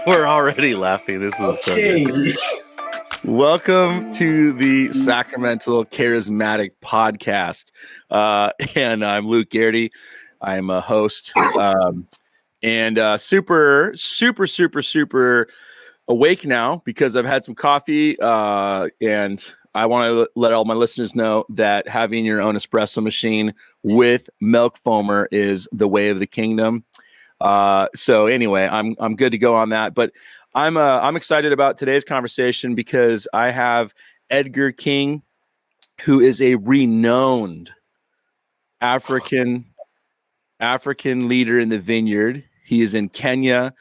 We're already laughing. This is so good. Welcome to the Sacramental Charismatic podcast. And I'm Luke Garrity. I'm a host. And super awake now because I've had some coffee. And I want to let all my listeners know that having your own espresso machine with milk foamer is the way of the kingdom. So anyway, I'm good to go on that, but I'm excited about today's conversation because I have Edgar King, who is a renowned African leader in the vineyard. He is in Kenya.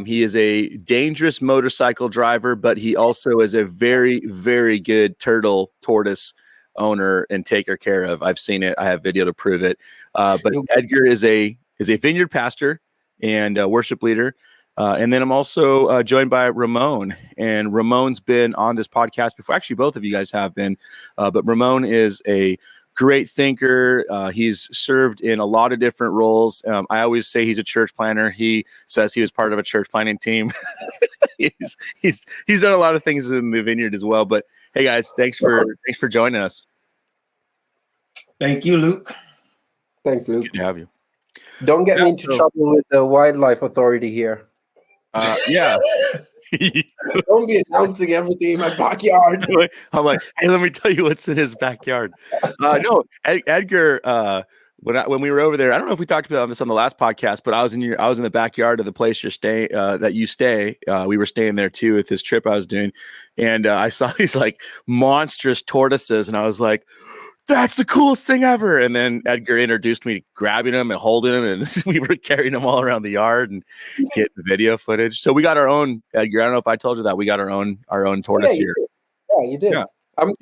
He is a dangerous motorcycle driver, but he also is a very, very good tortoise owner and taker care of. I've seen it. I have video to prove it. But Edgar is a vineyard pastor and worship leader. And then I'm also joined by Ramon. And Ramon's been on this podcast before. Actually, both of you guys have been. But Ramon is a great thinker. He's served in a lot of different roles. I always say he's a church planner. He says he was part of a church planning team. he's done a lot of things in the vineyard as well. But hey, guys, thanks for joining us. Thank you, Luke. Thanks, Luke. Good to have you. Don't get me into trouble with the wildlife authority here. Yeah. Don't be announcing everything in my backyard. I'm like, hey, let me tell you what's in his backyard. No, Edgar. When we were over there, I don't know if we talked about this on the last podcast, but I was in the backyard of the place you're staying. That you stay. We were staying there too with this trip I was doing, and I saw these like monstrous tortoises, and I was like, that's the coolest thing ever. And then Edgar introduced me to grabbing them and holding them, and we were carrying them all around the yard and getting video footage. So we got our own, Edgar. I don't know if I told you that we got our own tortoise here. Yeah, you did. Yeah.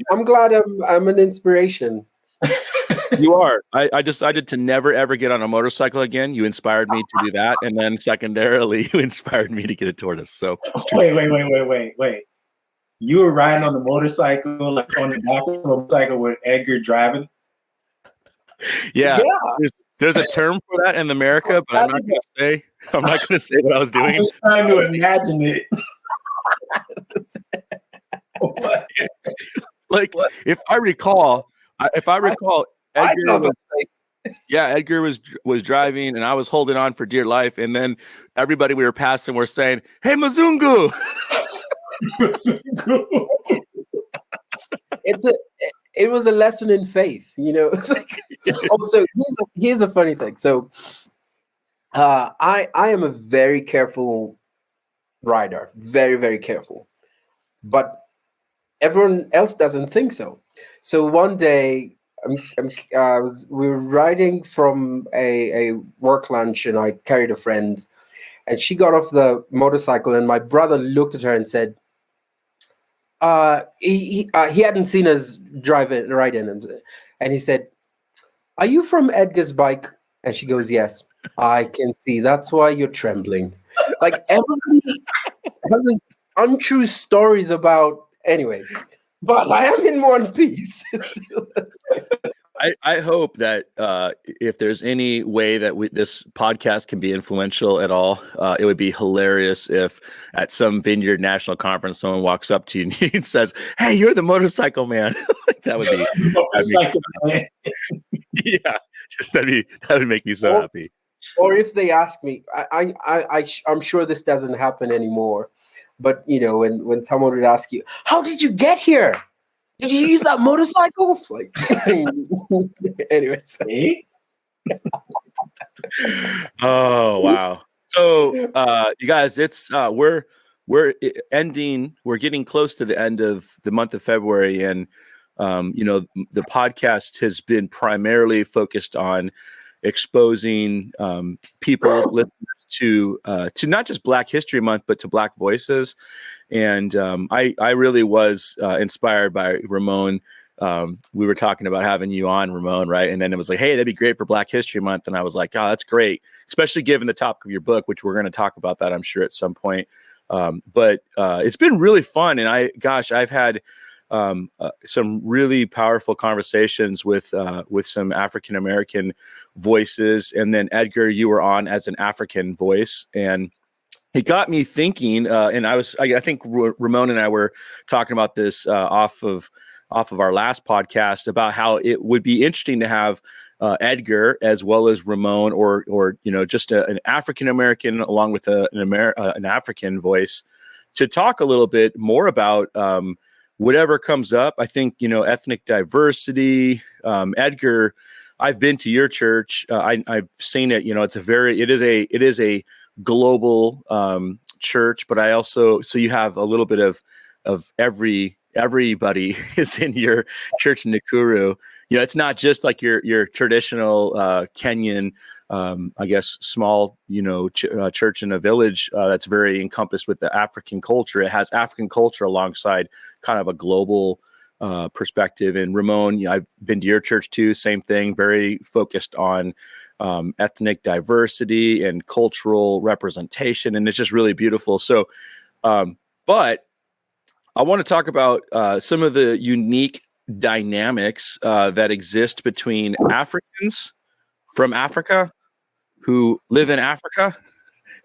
I'm glad I'm an inspiration. You are. I decided to never ever get on a motorcycle again. You inspired me to do that, and then secondarily, you inspired me to get a tortoise. So wait. You were riding on the motorcycle, like on the back of the motorcycle with Edgar driving? Yeah. There's a term for that in America, but I'm not going to say what I was doing. I was trying to imagine it. If I recall, Edgar was driving and I was holding on for dear life, and then everybody we were passing were saying, "Hey, Mzungu." It was a lesson in faith, you know. It's like, also here's a funny thing. So I am a very careful rider, very, very careful, but everyone else doesn't think so. So one day we were riding from a work lunch, and I carried a friend, and she got off the motorcycle, and my brother looked at her and said, he hadn't seen us ride in, and he said, "Are you from Edgar's bike?" And she goes, "Yes." "I can see. That's why you're trembling." Like, everybody has this untrue stories about. Anyway, but I am in one piece. I hope that if there's any way that this podcast can be influential at all, it would be hilarious if at some Vineyard National Conference someone walks up to you and says, "Hey, you're the motorcycle man." That would be motorcycle man. Yeah, that would make me so happy. Or if they ask me, I'm sure this doesn't happen anymore, but you know, when someone would ask you, "How did you get here? Did you use that motorcycle?" It's like, anyways. Oh wow! So you guys, it's we're getting close to the end of the month of February, and the podcast has been primarily focused on exposing people, listeners to not just Black History Month, but to Black voices. And I really was inspired by Ramon. We were talking about having you on, Ramon, right? And then it was like, hey, that'd be great for Black History Month. And I was like, oh, that's great, especially given the topic of your book, which we're going to talk about that, I'm sure, at some point. But it's been really fun. And I've had some really powerful conversations with some African American voices, and then Edgar, you were on as an African voice, and it got me thinking. And I think Ramon and I were talking about this off of our last podcast about how it would be interesting to have Edgar as well as Ramon, or just an African American along with an African voice, to talk a little bit more about whatever comes up. I think ethnic diversity. Edgar, I've been to your church. I've seen it. It is a global church, but I also, so you have a little bit of everybody is in your church in Nakuru. It's not just like your traditional Kenyan, I guess, small, church in a village that's very encompassed with the African culture. It has African culture alongside kind of a global perspective. And Ramon, I've been to your church too. Same thing, very focused on ethnic diversity and cultural representation. And it's just really beautiful. So, but I want to talk about some of the unique dynamics that exist between Africans from Africa who live in Africa,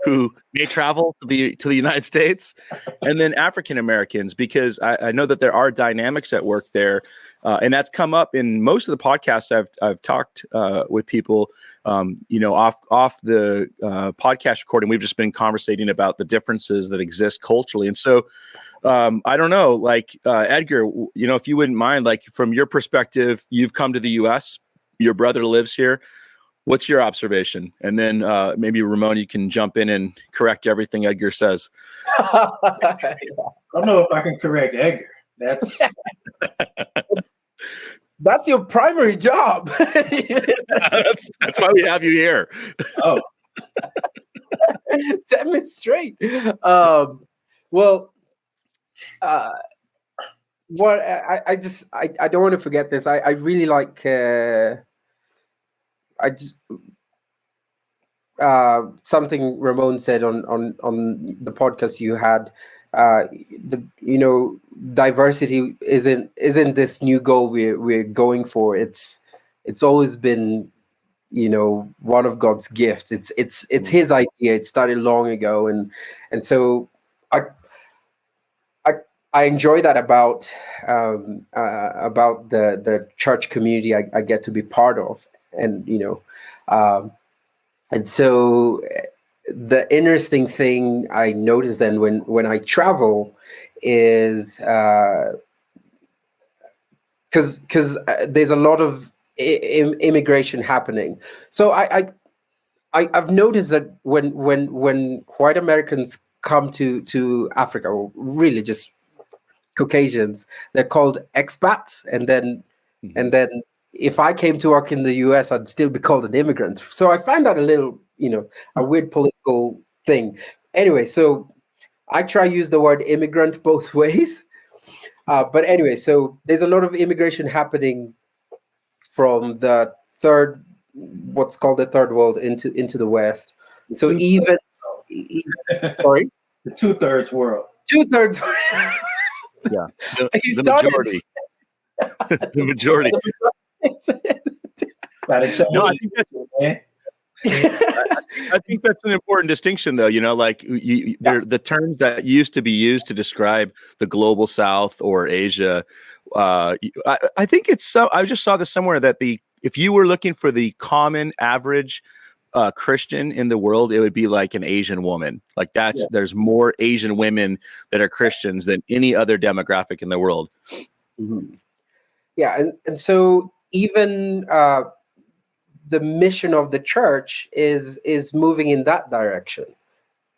who may travel to the United States, and then African Americans, because I know that there are dynamics at work there, and that's come up in most of the podcasts I've talked with people. Off the podcast recording, we've just been conversating about the differences that exist culturally, and so I don't know, like Edgar, if you wouldn't mind, like from your perspective, you've come to the U.S., your brother lives here. What's your observation? And then maybe Ramon, you can jump in and correct everything Edgar says. I don't know if I can correct Edgar. That's your primary job. that's why we have you here. Oh, set me straight. What I don't want to forget this. I really like. Something Ramon said on the podcast you had. Diversity isn't this new goal we're going for. It's always been one of God's gifts. It's his idea. It started long ago, and so I enjoy that about the church community I get to be part of. And and so the interesting thing I notice then when I travel is because there's a lot of immigration happening. So I've noticed that when white Americans come to Africa, or really just Caucasians, they're called expats, and then if I came to work in the US, I'd still be called an immigrant. So I find that a little, a weird political thing. Anyway, so I try to use the word immigrant both ways. But anyway, so there's a lot of immigration happening from what's called the third world into the West. So sorry? The 2/3 world. 2/3. Yeah. The majority. The majority. No, I think that's an important distinction, though. The terms that used to be used to describe the global South or Asia. I think it's so. I just saw this somewhere that if you were looking for the common average Christian in the world, it would be like an Asian woman. Like there's more Asian women that are Christians than any other demographic in the world. Mm-hmm. Yeah, and so even the mission of the church is moving in that direction,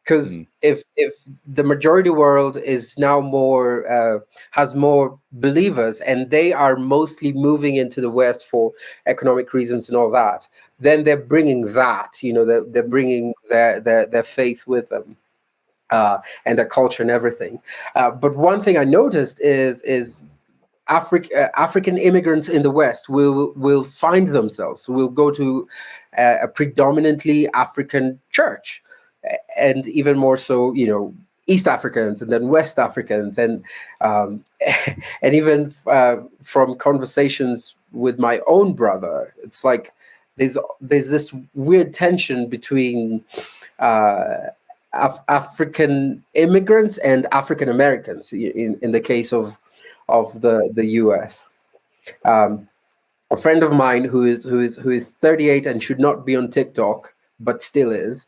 because if the majority world is now has more believers, and they are mostly moving into the West for economic reasons and all that, then they're bringing that, they're bringing their faith with them, and their culture and everything. But one thing I noticed is African immigrants in the West will find themselves, will go to a predominantly African church, and even more so, East Africans and then West Africans, and and even from conversations with my own brother, it's like there's this weird tension between African immigrants and African Americans in the case of the U.S. A friend of mine who is 38 and should not be on TikTok but still is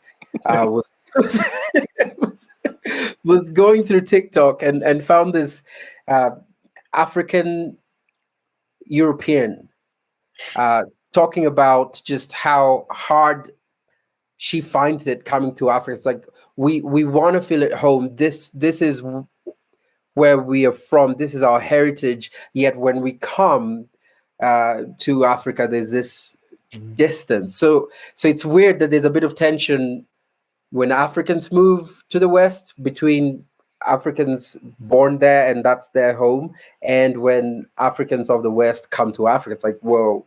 was going through TikTok and found this African European talking about just how hard she finds it coming to Africa. It's like we want to feel at home. This is where we are from. This is our heritage. Yet when we come to Africa, there's this distance. So it's weird that there's a bit of tension when Africans move to the West between Africans born there and that's their home, and when Africans of the West come to Africa, it's like, whoa,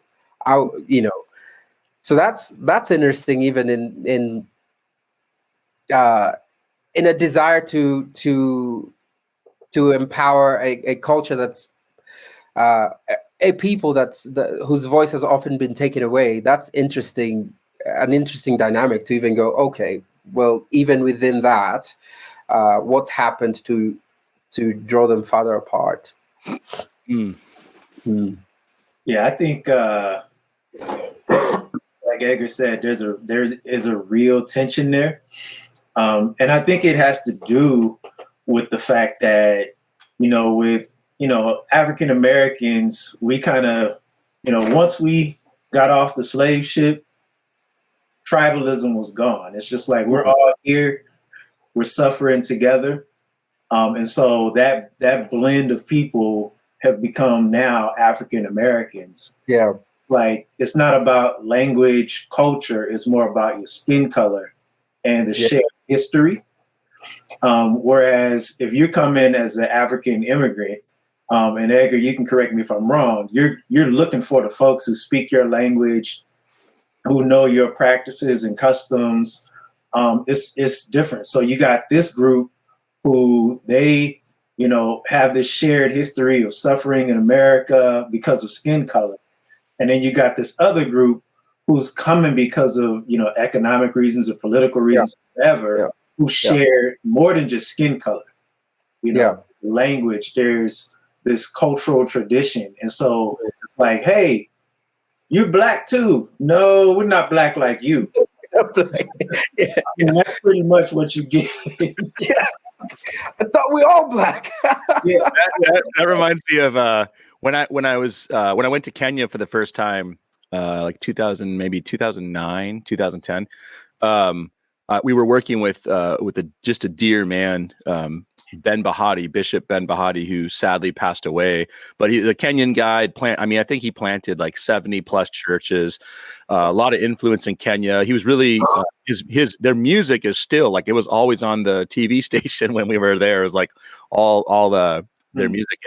So that's interesting, even in a desire to empower a culture that's a people whose voice has often been taken away. That's interesting, an interesting dynamic to even go, okay, well, even within that, what's happened to draw them farther apart? Yeah, I think like Edgar said, there is a real tension there, and I think it has to do with the fact that with African Americans, we kind of once we got off the slave ship, tribalism was gone. It's just like we're all here, we're suffering together, and so that blend of people have become now African Americans. Yeah. Like, it's not about language, culture, it's more about your skin color and the shared history. Whereas if you come in as an African immigrant, and Edgar, you can correct me if I'm wrong, you're looking for the folks who speak your language, who know your practices and customs. It's different. So you got this group who they, have this shared history of suffering in America because of skin color. And then you got this other group who's coming because of, economic reasons or political reasons, whatever, who share more than just skin color, language. There's this cultural tradition. And so it's like, hey, you're black too. No, we're not black like you. And that's pretty much what you get. I thought we all black. That reminds me of when I went to Kenya for the first time, like 2009, 2010. We were working with just a dear man, Bishop Ben Bahati, who sadly passed away. But he's a Kenyan guy. I think he planted like 70 plus churches, a lot of influence in Kenya. He was really their music is still like, it was always on the TV station when we were there. It was like all their music.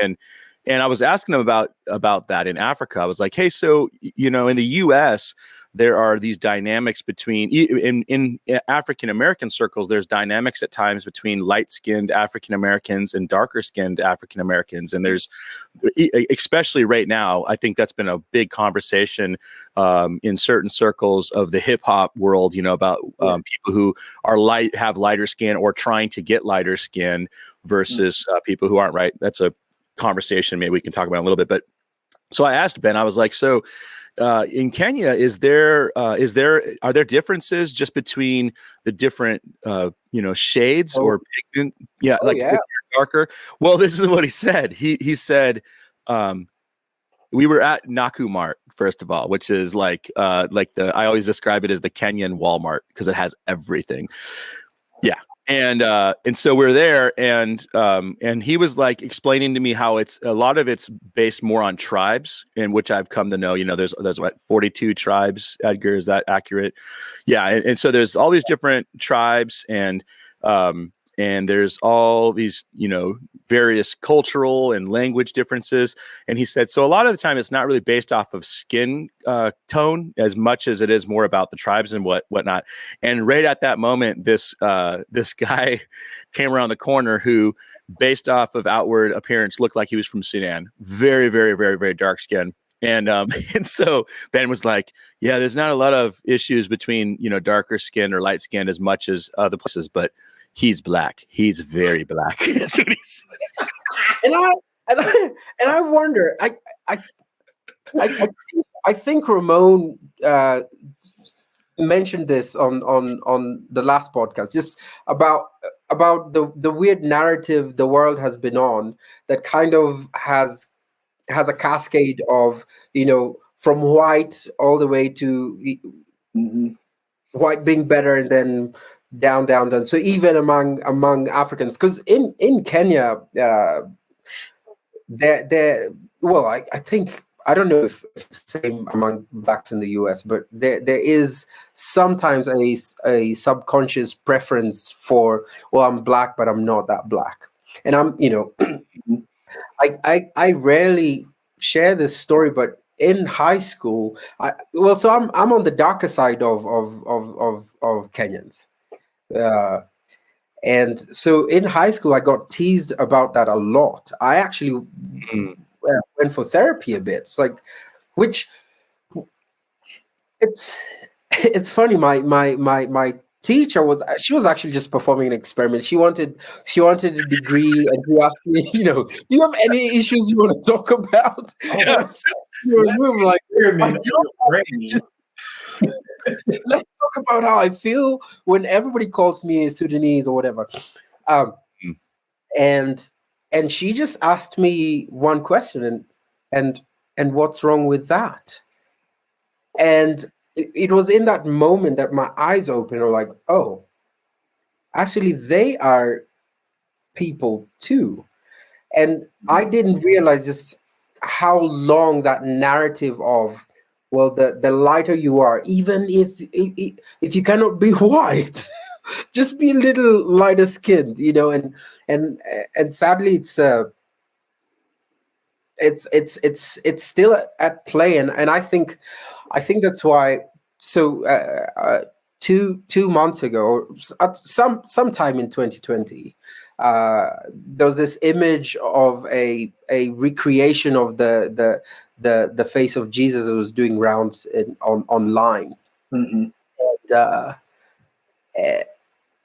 And I was asking him about that in Africa. I was like, hey, so in the U.S. there are these dynamics between in African American circles. There's dynamics at times between light-skinned African Americans and darker-skinned African Americans, and there's, especially right now, I think that's been a big conversation in certain circles of the hip hop world. About people who are have lighter skin or trying to get lighter skin versus people who aren't. Right, that's a conversation maybe we can talk about in a little bit. But so I asked Ben, I was like, so in Kenya, are there differences just between the different shades or pigment? Yeah, darker. Well, this is what he said. He said we were at Nakuru Mart, first of all, which is like I always describe it as the Kenyan Walmart because it has everything. Yeah. And so we're there, and he was like explaining to me how a lot of it's based more on tribes, in which I've come to know. There's what, 42 tribes. Edgar, is that accurate? Yeah, and so there's all these different tribes, and and there's all these, various cultural and language differences. And he said, so a lot of the time it's not really based off of skin tone as much as it is more about the tribes and whatnot. And right at that moment, this guy came around the corner who, based off of outward appearance, looked like he was from Sudan. Very, very, very, very dark skin. And so Ben was like, yeah, there's not a lot of issues between, darker skin or light skin as much as other places, but he's black. He's very black. That's what he said. And I wonder, I think Ramon mentioned this on the last podcast, just about the weird narrative the world has been on that kind of has a cascade of, from white all the way to white being better, and then down. So even among Africans, because in Kenya, I think, I don't know if it's the same among blacks in the US, but there is sometimes a subconscious preference for, well, I'm black, but I'm not that black. And I'm, I rarely share this story, but in high school, so I'm on the darker side of Kenyans. And so in high school, I got teased about that a lot. I actually went for therapy a bit. It's like, which it's funny. My teacher was actually just performing an experiment. She wanted a degree, and she asked me, do you have any issues you want to talk about? Yeah. Like, let's talk about how I feel when everybody calls me Sudanese or whatever. And she just asked me one question, and what's wrong with that? And it was in that moment that my eyes opened, or like, oh, actually they are people too. And I didn't realize just how long that narrative of, well, the lighter you are, even if you cannot be white, just be a little lighter skinned, and sadly it's still at play, and I think that's why. So 2 months ago, or at sometime in 2020, there was this image of a recreation of the face of Jesus that was doing rounds online.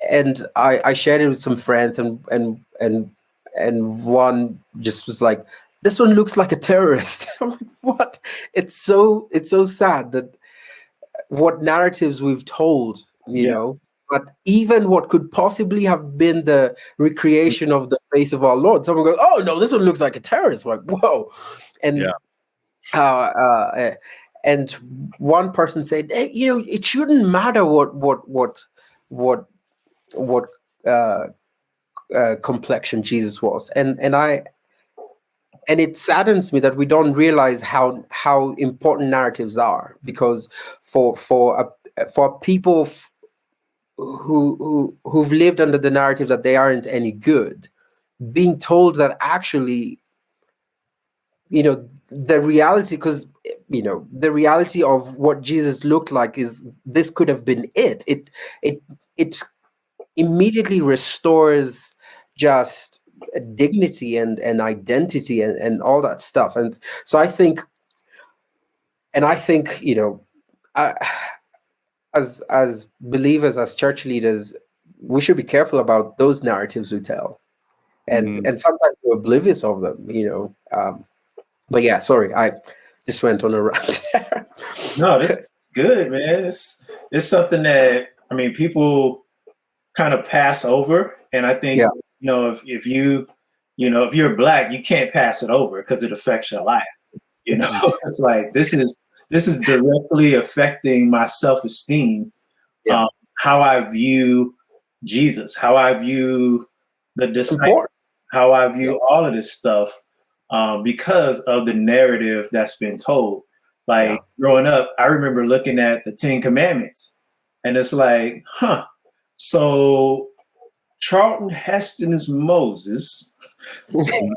And I shared it with some friends, and one just was like, this one looks like a terrorist. I'm like, what? It's so sad that what narratives we've told, but even what could possibly have been the recreation of the face of our Lord, someone goes, oh no, this one looks like a terrorist. Like, whoa. And and one person said, hey, it shouldn't matter what complexion Jesus was, and it saddens me that we don't realize how important narratives are, because for people who've lived under the narrative that they aren't any good, being told that actually, the reality, because the reality of what Jesus looked like is this could have been it. It immediately restores just dignity and identity and all that stuff. And so I think as believers, as church leaders, we should be careful about those narratives we tell, and sometimes we're oblivious of them, but yeah, sorry, I just went on a rant there. No, this is good, man. It's something that, people kind of pass over, and I think if you're black, you can't pass it over because it affects your life. It's like this is directly affecting my self-esteem, how I view Jesus, how I view the disciples, how I view all of this stuff, because of the narrative that's been told. Like growing up, I remember looking at the 10 Commandments, and it's like, so Charlton Heston is Moses. Yul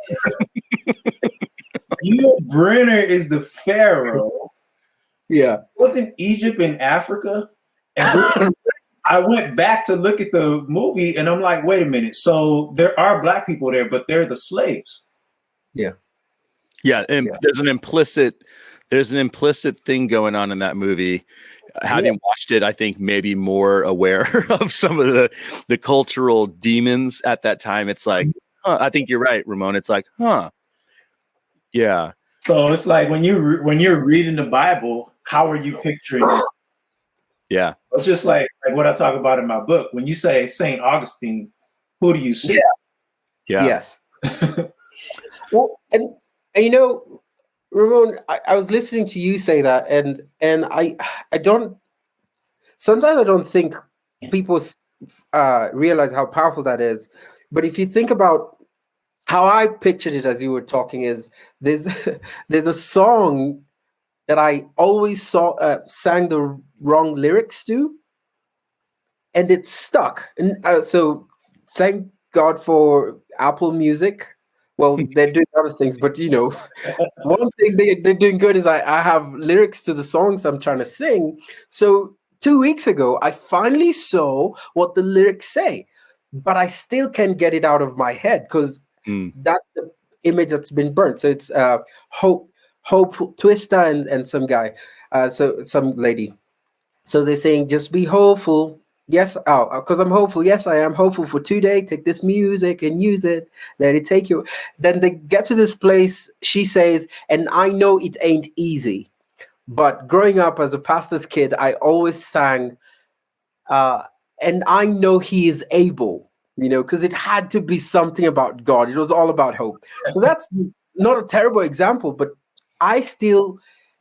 Brynner is the Pharaoh. Yeah. Wasn't Egypt in Africa? And I went back to look at the movie, and I'm like, wait a minute. So there are black people there, but they're the slaves. Yeah. Yeah, and there's an implicit thing going on in that movie. Having watched it, I think maybe more aware of some of the cultural demons at that time. It's like, I think you're right, Ramon. It's like, yeah. So it's like when you're reading the Bible, how are you picturing it? Yeah. It's just like what I talk about in my book. When you say St. Augustine, who do you see? Yeah. Yes. Well, and you know, Ramon, I was listening to you say that, and I don't. Sometimes I don't think people realize how powerful that is. But if you think about how I pictured it as you were talking, is there's a song that I always sang the wrong lyrics to, and it stuck. And so, thank God for Apple Music. Well, they're doing other things, but you know, one thing they're doing good is I have lyrics to the songs I'm trying to sing. So 2 weeks ago, I finally saw what the lyrics say, but I still can't get it out of my head because that's the image that's been burnt. So it's hopeful Twista and some guy, so some lady. So they're saying, just be hopeful. Yes, because I'm hopeful. Yes, I am hopeful for today. Take this music and use it. Let it take you. Then they get to this place. She says, and I know it ain't easy. But growing up as a pastor's kid, I always sang, and I know he is able, you know, because it had to be something about God. It was all about hope. So that's not a terrible example, but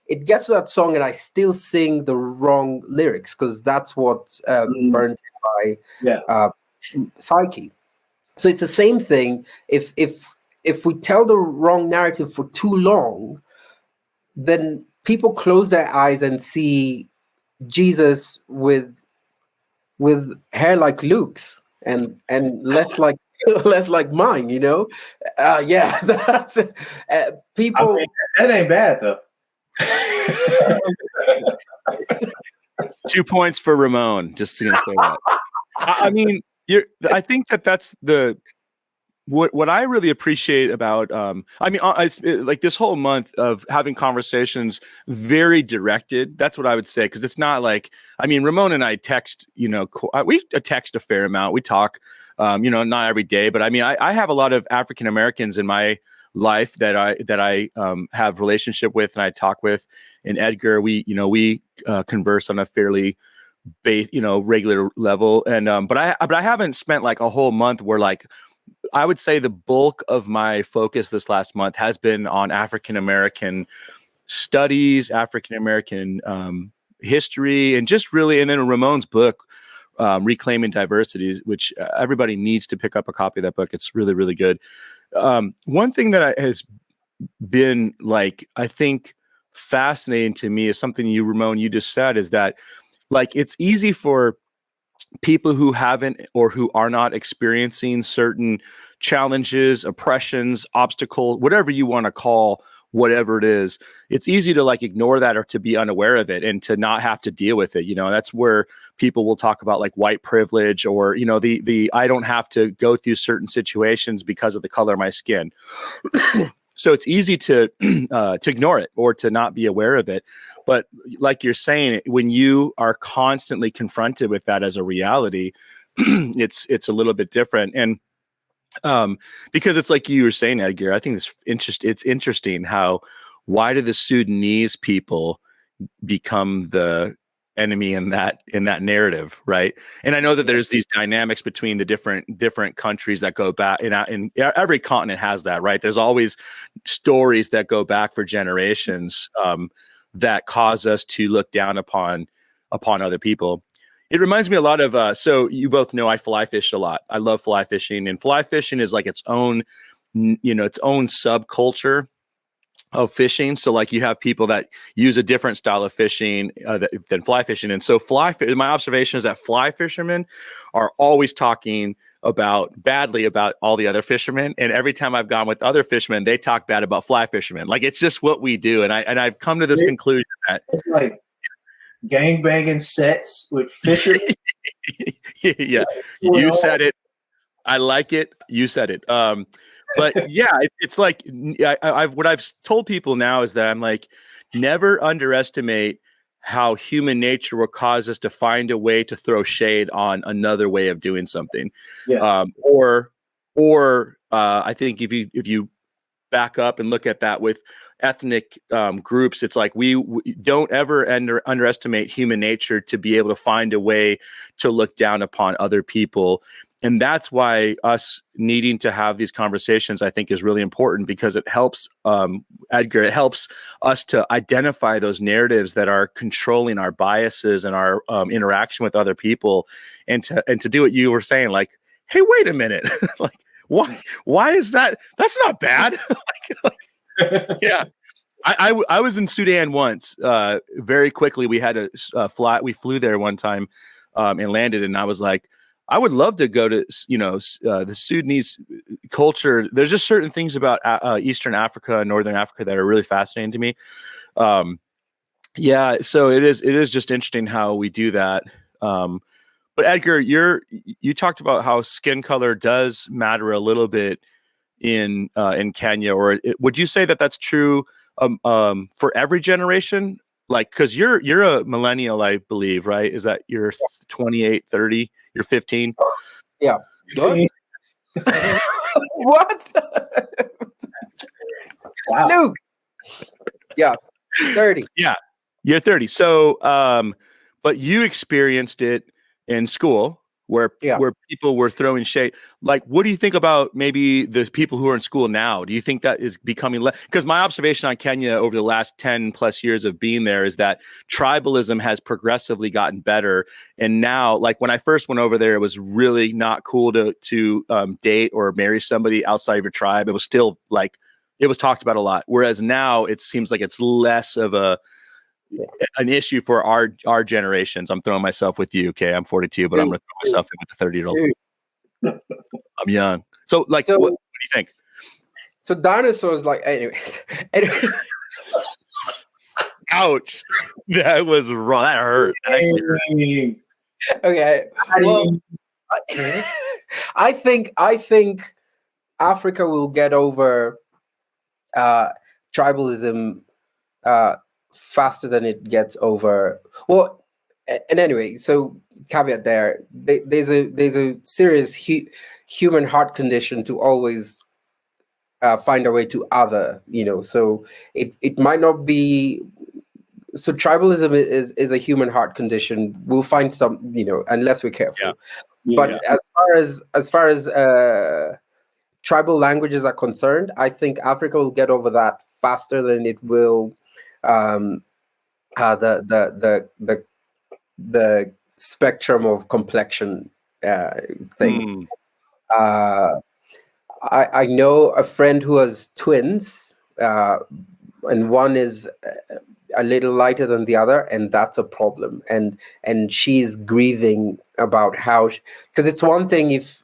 it gets to that song and I still sing the wrong lyrics because that's what burnt my psyche. So it's the same thing. If we tell the wrong narrative for too long, then people close their eyes and see Jesus with hair like Luke's and less like less like mine, you know. That's people. I mean, that ain't bad though. 2 points for Ramon, just to say that. I mean, I think that's what I really appreciate about. I mean, like this whole month of having conversations, very directed. That's what I would say, because it's not like, I mean, Ramon and I text. You know, we text a fair amount. We talk. You know, not every day, but I mean, I have a lot of African Americans in my life that I have relationship with and I talk with. And Edgar, we converse on a fairly regular level. And but I haven't spent like a whole month where, like, I would say the bulk of my focus this last month has been on African American studies, African American history, and just really, and then Ramon's book, Reclaiming Diversity, which everybody needs to pick up a copy of that book. It's really, really good. One thing that has been, like, I think fascinating to me is something Ramon, you just said, is that, like, it's easy for people who haven't or who are not experiencing certain challenges, oppressions, obstacles, whatever you want to call whatever it is, it's easy to like ignore that or to be unaware of it and to not have to deal with it. You know, that's where people will talk about like white privilege or, you know, the I don't have to go through certain situations because of the color of my skin. So it's easy to ignore it or to not be aware of it. But like you're saying, when you are constantly confronted with that as a reality, it's a little bit different. And because it's like you were saying, Edgar, I think it's interesting how, why do the Sudanese people become the enemy in that narrative, right? And I know that there's these dynamics between the different countries that go back, and every continent has that, right? There's always stories that go back for generations that cause us to look down upon other people. It reminds me a lot of, so you both know I fly fish a lot. I love fly fishing, and fly fishing is like its own subculture of fishing. So like you have people that use a different style of fishing than fly fishing. And so my observation is that fly fishermen are always talking badly about all the other fishermen, and every time I've gone with other fishermen, they talk bad about fly fishermen. Like, it's just what we do, and I've come to this conclusion that it's like gangbanging sets with fishermen. Yeah, you said it. I like it. You said it. But yeah, it's like what I've told people now is that I'm like, never underestimate how human nature will cause us to find a way to throw shade on another way of doing something. Yeah. Or I think if you back up and look at that with ethnic groups, it's like we don't ever underestimate human nature to be able to find a way to look down upon other people. And that's why us needing to have these conversations, I think, is really important, because it helps, Edgar, it helps us to identify those narratives that are controlling our biases and our interaction with other people, and to do what you were saying, like, hey, wait a minute, like, why is that? That's not bad. Yeah. I was in Sudan once. Very quickly, we had a fly. We flew there one time and landed, and I was like, I would love to go to, the Sudanese culture. There's just certain things about Eastern Africa and Northern Africa that are really fascinating to me. Yeah, so it is just interesting how we do that. But Edgar, you talked about how skin color does matter a little bit in Kenya, or would you say that that's true for every generation? Like, because you're a millennial, I believe, right? Is that you're 28, 30, you're 15? Yeah. What? What? Wow. Luke. Yeah. 30. Yeah, you're 30. So, but you experienced it in school where people were throwing shade. Like, what do you think about maybe the people who are in school now? Do you think that is becoming less? Because my observation on Kenya over the last 10 plus years of being there is that tribalism has progressively gotten better. And now, like, when I first went over there, it was really not cool to date or marry somebody outside of your tribe. It was still like, it was talked about a lot. Whereas now it seems like it's less of an issue for our generations. I'm throwing myself with you. Okay. I'm 42, but I'm going to throw myself in with the 30-year-old. I'm young. So, like, what do you think? So dinosaurs, like, anyways. Ouch. That was wrong. That hurt. Okay. Well, I think Africa will get over tribalism faster than it gets over. Well, and anyway, so caveat there. There's a serious human heart condition to always find a way to other. So it might not be. So tribalism is a human heart condition. We'll find some, unless we're careful. Yeah. But as far as tribal languages are concerned, I think Africa will get over that faster than it will the spectrum of complexion thing. I know a friend who has twins, and one is a little lighter than the other, and that's a problem. And she's grieving about how, because it's one thing if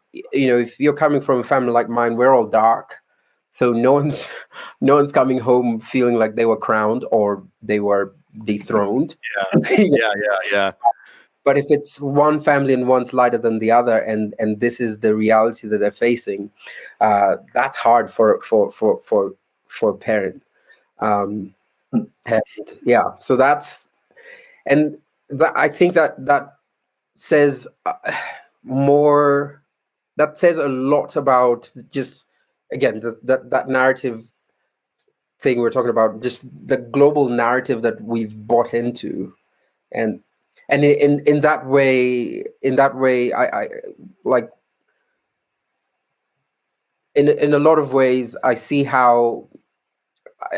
you're coming from a family like mine, we're all dark. So no one's coming home feeling like they were crowned or they were dethroned. Yeah. But if it's one family and one's lighter than the other, and this is the reality that they're facing, that's hard for a parent. And yeah, so that's, and I think that says more. That says a lot about just, again, that narrative thing we're talking about, just the global narrative that we've bought into, and in that way, I like, in a lot of ways, I see how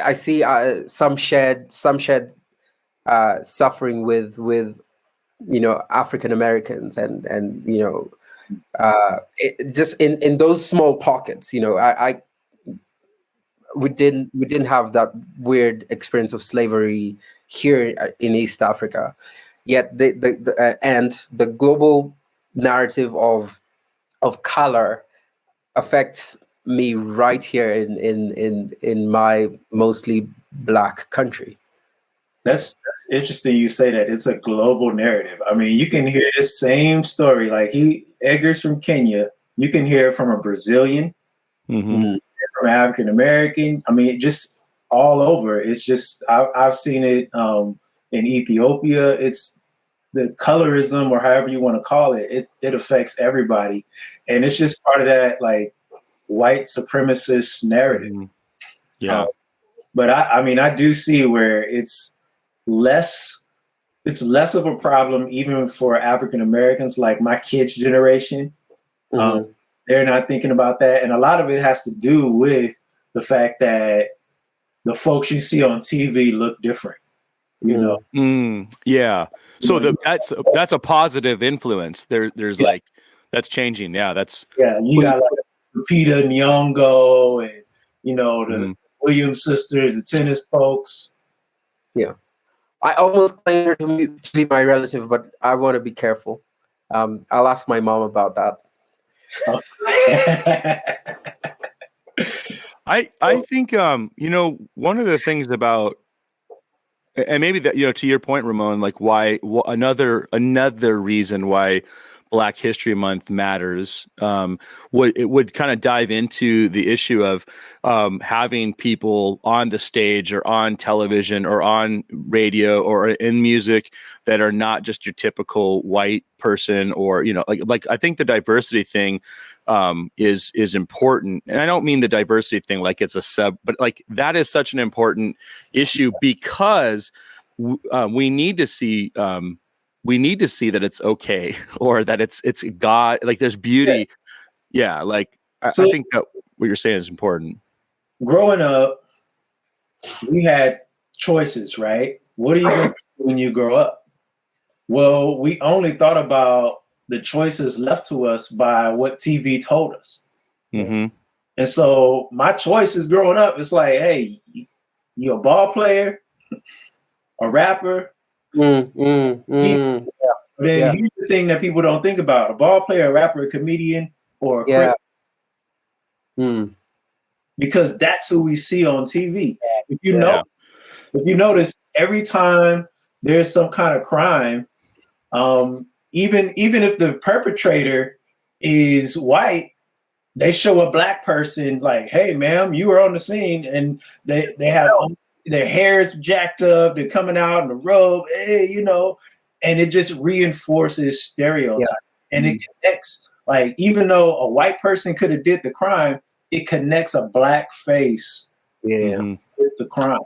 I see some shared suffering with African Americans and just in those small pockets. We didn't have that weird experience of slavery here in East Africa, yet the global narrative of of color affects me right here in my mostly Black country. That's interesting you say that. It's a global narrative. I mean, you can hear this same story. Like Edgar's from Kenya. You can hear it from a Brazilian, Mm-hmm. from African American. I mean, just all over. It's just I've seen it in Ethiopia. It's the colorism, or however you want to call it. It affects everybody, and it's just part of that like white supremacist narrative. Mm-hmm. Yeah. But I mean, I do see where it's less of a problem even for African Americans, like my kids' generation. They're not thinking about that, and a lot of it has to do with the fact that the folks you see on TV look different. You know, yeah. So that's a positive influence. There's like that's changing. Yeah, you got like Peter Nyong'o and the Williams sisters, the tennis folks. Yeah. I almost claimed her to be my relative, but I want to be careful. I'll ask my mom about that. I think one of the things about, and maybe that to your point, Ramon, like why another reason why Black History Month matters, it would kind of dive into the issue of having people on the stage or on television or on radio or in music that are not just your typical white person, or like I think the diversity thing is important, and I don't mean the diversity thing like it's a sub, but like that is such an important issue because we need to see. We need to see that it's okay, or that it's God. Like there's beauty. Yeah. Like I think that what you're saying is important. Growing up, we had choices, right? What are you going to do when you grow up? Well, we only thought about the choices left to us by what TV told us. Mm-hmm. And so my choices growing up, it's like, hey, you're a ball player, a rapper. Then here's the thing that people don't think about: a ball player, a rapper, a comedian, or a criminal. Because that's who we see on TV. If you notice, every time there's some kind of crime, even if the perpetrator is white, they show a Black person like, "Hey, ma'am, you were on the scene," and they have their hair is jacked up, they're coming out in the robe, and it just reinforces stereotypes. And it connects, like, even though a white person could have did the crime, it connects a Black face with the crime.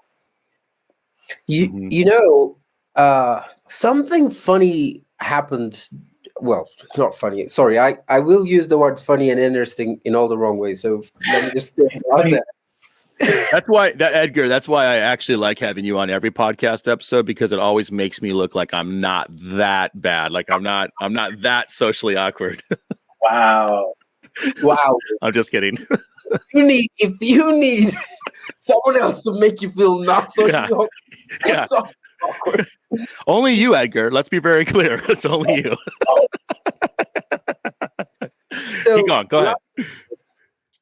Something funny happened. Well, not funny. Sorry, I will use the word funny and interesting in all the wrong ways. So let me just get out there. Edgar, that's why I actually like having you on every podcast episode, because it always makes me look like I'm not that bad. Like I'm not that socially awkward. Wow. I'm just kidding. If you need someone else to make you feel not socially awkward. Only you, Edgar. Let's be very clear. It's only you. So, keep going. Go ahead.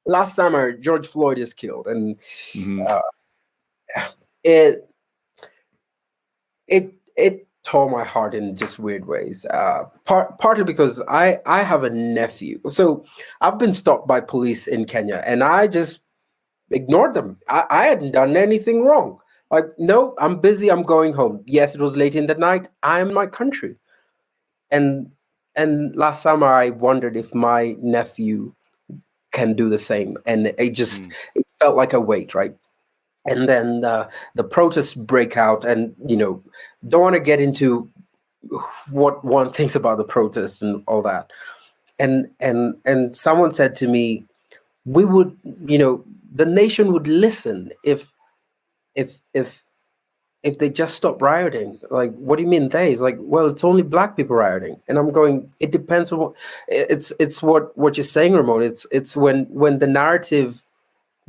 Last summer, George Floyd is killed, and it tore my heart in just weird ways. Partly because I have a nephew, so I've been stopped by police in Kenya, and I just ignored them. I hadn't done anything wrong. Like, no, I'm busy. I'm going home. Yes, it was late in the night. I am in my country, and last summer I wondered if my nephew can do the same, and it felt like a weight, right? And then the protests break out, and don't want to get into what one thinks about the protests and all that. And someone said to me, we would, the nation would listen if they just stop rioting. Like, what do you mean they? It's like, well, it's only Black people rioting. And I'm going, it depends on it's what you're saying, Ramon. It's when the narrative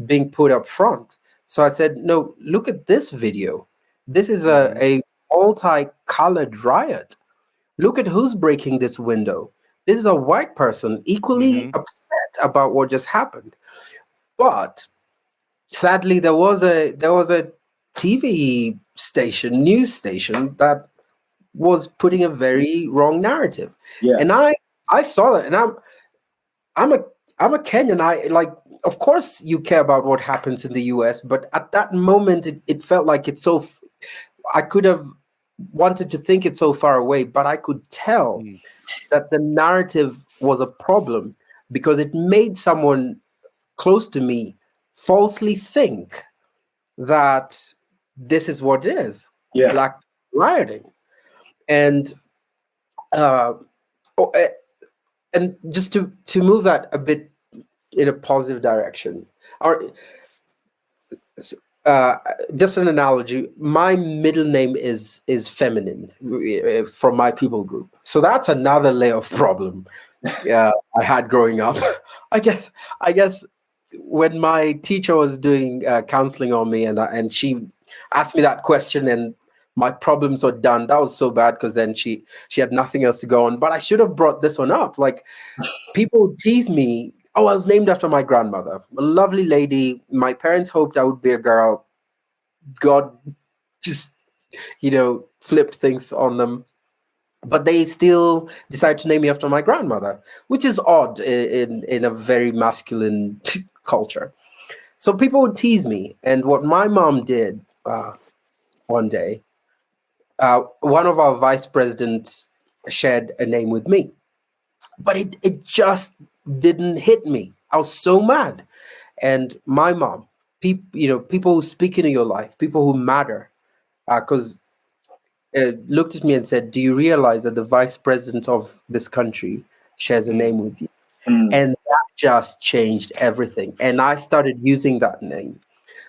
being put up front. So I said, no, look at this video. This is a multicolored riot. Look at who's breaking this window. this is a white person equally upset about what just happened. But sadly, there was a TV station, news station, that was putting a very wrong narrative. Yeah. And I saw that, and I'm a Kenyan. I like, of course you care about what happens in the US, but at that moment it felt like it's so I could have wanted to think it's so far away, but I could tell that the narrative was a problem because it made someone close to me falsely think that this is what it is. Yeah. Black rioting. And just to move that a bit in a positive direction, or just an analogy, my middle name is feminine from my people group, so that's another layer of problem I had growing up. I guess when my teacher was doing counseling on me, and she asked me that question, and my problems were done. That was so bad, because then she had nothing else to go on. But I should have brought this one up. Like, people tease me, oh, I was named after my grandmother, a lovely lady. My parents hoped I would be a girl. God just, flipped things on them. But they still decided to name me after my grandmother, which is odd in a very masculine culture. So people would tease me. And what my mom did one day, one of our vice presidents shared a name with me, but it just didn't hit me. I was so mad. And my mom, people who speak into your life, people who matter, because looked at me and said, do you realize that the vice president of this country shares a name with you? And that just changed everything. And I started using that name.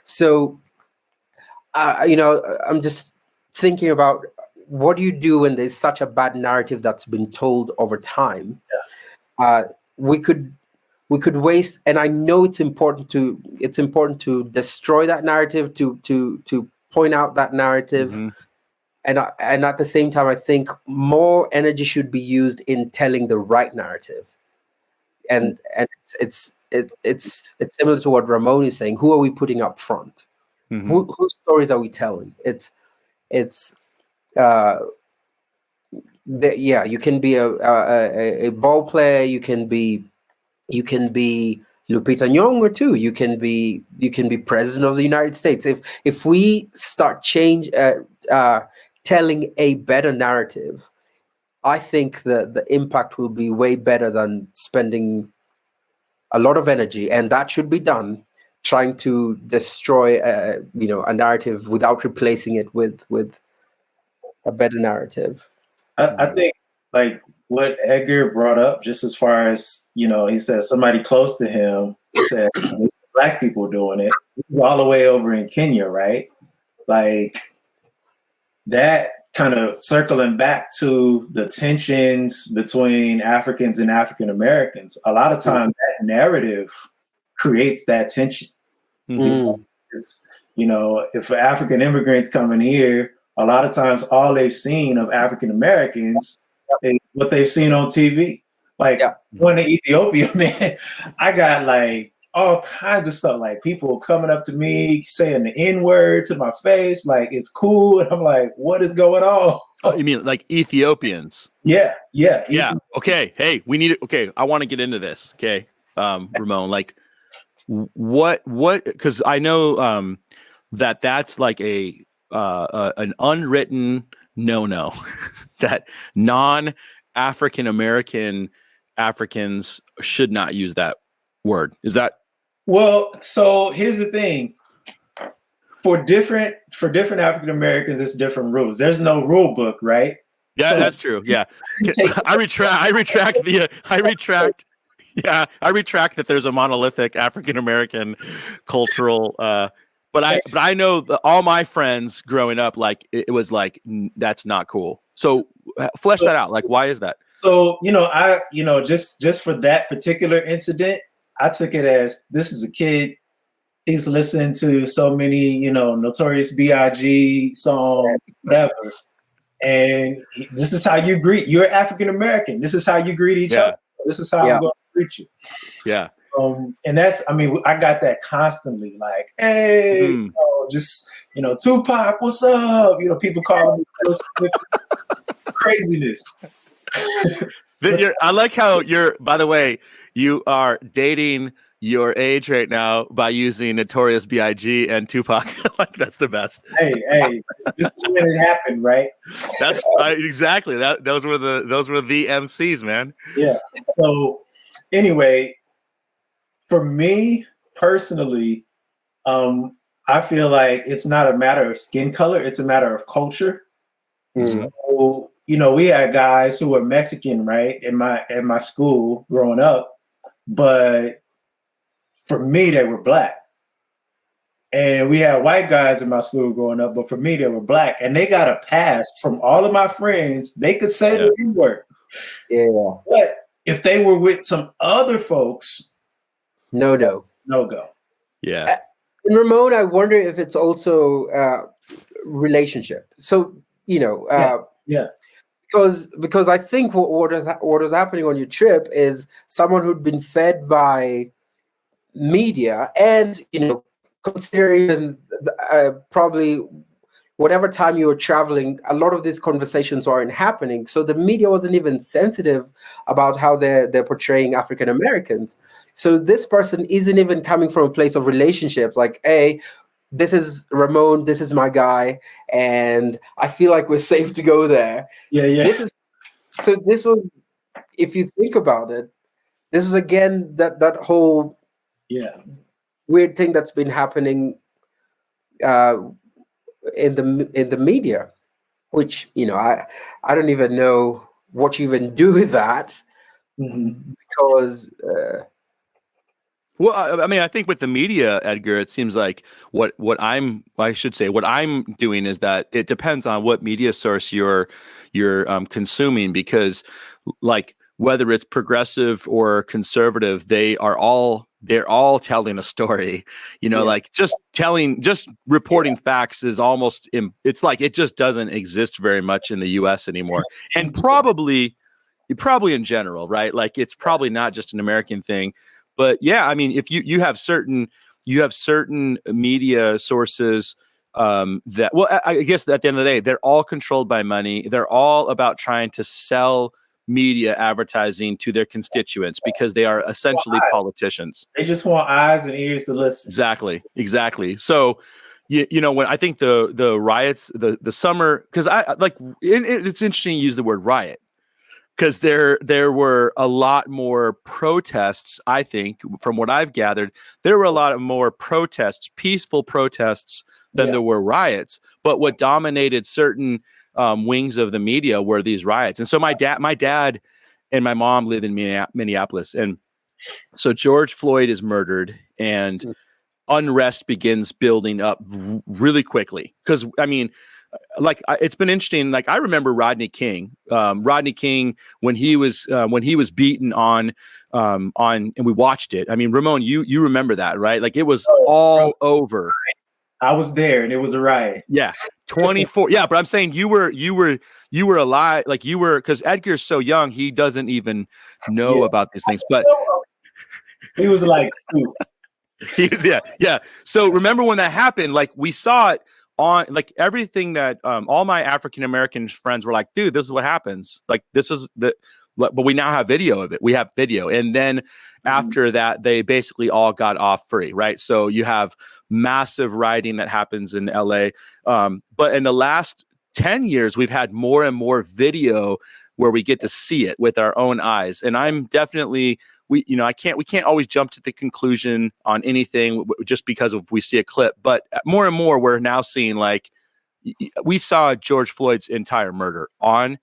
So, I'm just thinking about, what do you do when there's such a bad narrative that's been told over time? We could waste, and I know it's important to destroy that narrative, to point out that narrative. And at the same time, I think more energy should be used in telling the right narrative. And it's similar to what Ramon is saying. Who are we putting up front? Whose stories are we telling? You can be a ball player. You can be Lupita Nyong'o too. You can be president of the United States. If we start telling a better narrative, I think the impact will be way better than spending a lot of energy, and that should be done, trying to destroy a narrative without replacing it with a better narrative. I think, like, what Edgar brought up, just as far as, he said somebody close to him said, it's Black people doing it, all the way over in Kenya, right? Like, that kind of circling back to the tensions between Africans and African Americans, a lot of times that narrative creates that tension. It's, if African immigrants come in here, a lot of times all they've seen of African Americans is what they've seen on TV. Like, going to Ethiopia, man, I got like all kinds of stuff, like people coming up to me saying the N-word to my face, like it's cool, and I'm like, what is going on? Oh, you mean like Ethiopians? Yeah. Okay, hey, we need it. Okay, I want to get into this. Okay, Ramon, like what? Because I know that's like an unwritten no that non-African American Africans should not use that word. Is that? Well, so here's the thing. For different African Americans, it's different rules. There's no rule book, right? Yeah, that's true. Yeah, I retract that there's a monolithic African American cultural. But I know all my friends growing up, like it was like that's not cool. So flesh that out. Like, why is that? So just for that particular incident, I took it as, this is a kid. He's listening to so many, Notorious B.I.G. songs, whatever. And this is how you greet. You're African American. This is how you greet each other. This is how I'm going to greet you. Yeah. And that's, I mean, I got that constantly, like, hey, you know, just, you know, Tupac, what's up? You know, people calling me craziness. I like how by the way, you are dating your age right now by using Notorious B.I.G. and Tupac. Like, that's the best. Hey, this is when it happened, right? That's exactly that. Those were the MCs, man. Yeah. So anyway, for me personally, I feel like it's not a matter of skin color; it's a matter of culture. Mm-hmm. So, you know, we had guys who were Mexican, right, in my school growing up, but for me, they were black. And we had white guys in my school growing up, but for me, they were black. And they got a pass from all of my friends. They could say the N-word. Yeah. But if they were with some other folks, no go. Yeah. And Ramon, I wonder if it's also relationship. So, you know, because I think what was happening on your trip is someone who'd been fed by media, and, you know, considering probably whatever time you were traveling, a lot of these conversations weren't happening. So the media wasn't even sensitive about how they're portraying African Americans. So this person isn't even coming from a place of relationships, like, hey, this is Ramon, this is my guy, and I feel like we're safe to go there. Yeah. This was, if you think about it, this is again that whole weird thing that's been happening in the media, which, you know, I don't even know what you even do with that, because well, I mean, I think with the media, Edgar, it seems like what I'm doing is that it depends on what media source you're consuming, because, like, whether it's progressive or conservative, they're all telling a story, you know, like just reporting facts is almost, it's like, it just doesn't exist very much in the US anymore. And probably in general, right? Like, it's probably not just an American thing, but yeah, I mean, if you have certain media sources, that, well, I guess at the end of the day, they're all controlled by money. They're all about trying to sell media advertising to their constituents, because they are essentially politicians. They just want eyes and ears to listen. Exactly. So, you know, when I think the riots, the summer, because it's interesting you use the word riot, because there were a lot more protests. I think, from what I've gathered, there were a lot more protests, peaceful protests, than there were riots. But what dominated certain wings of the media were these riots. And so my dad and my mom live in Minneapolis, and so George Floyd is murdered, and unrest begins building up really quickly. Because, I mean, like, it's been interesting. Like, I remember Rodney King when he was beaten on, and we watched it. I mean, Ramon, you remember that, right? Like, it was all over. I was there, and it was a riot. Yeah. 24. Yeah. But I'm saying you were alive. Like, you were, because Edgar's so young, he doesn't even know about these things, but he was like, yeah. So remember when that happened, like, we saw it on, like, everything that, all my African-American friends were like, dude, this is what happens. Like, this is but we now have video of it. We have video. And then after that, they basically all got off free, right? So you have massive rioting that happens in LA. But in the last 10 years, we've had more and more video where we get to see it with our own eyes. And I'm definitely, we can't always jump to the conclusion on anything just because of we see a clip. But more and more, we're now seeing, like, we saw George Floyd's entire murder on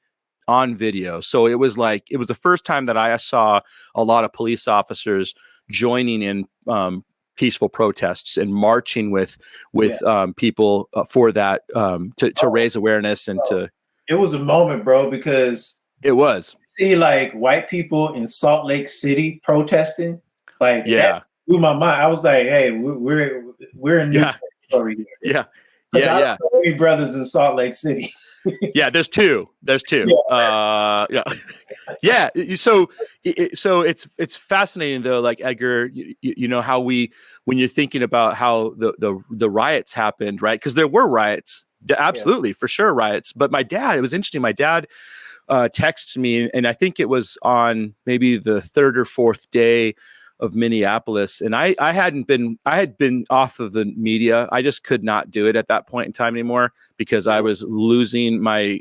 video. So it was the first time that I saw a lot of police officers joining in peaceful protests and marching with people for that, to raise awareness and to. It was a moment, bro, because it was. See, like, white people in Salt Lake City protesting, like, that blew my mind. I was like, hey, we're in new territory here. Yeah. I don't know any brothers in Salt Lake City. Yeah, there's two. Yeah. Yeah. So it's fascinating though. Like Edgar, you know how when you're thinking about how the riots happened, right? Because there were riots, absolutely, for sure, riots. But it was interesting. My dad texted me, and I think it was on maybe the third or fourth day of Minneapolis, and I had been off of the media. I just could not do it at that point in time anymore because I was losing my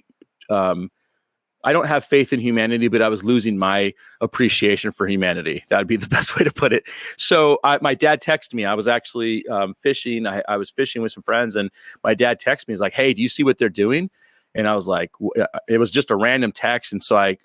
I don't have faith in humanity, but I was losing my appreciation for humanity. That would be the best way to put it. So my dad texted me. I was actually fishing. I was fishing with some friends, and my dad texted me. He's like, "Hey, do you see what they're doing?" And I was like, it was just a random text. And so I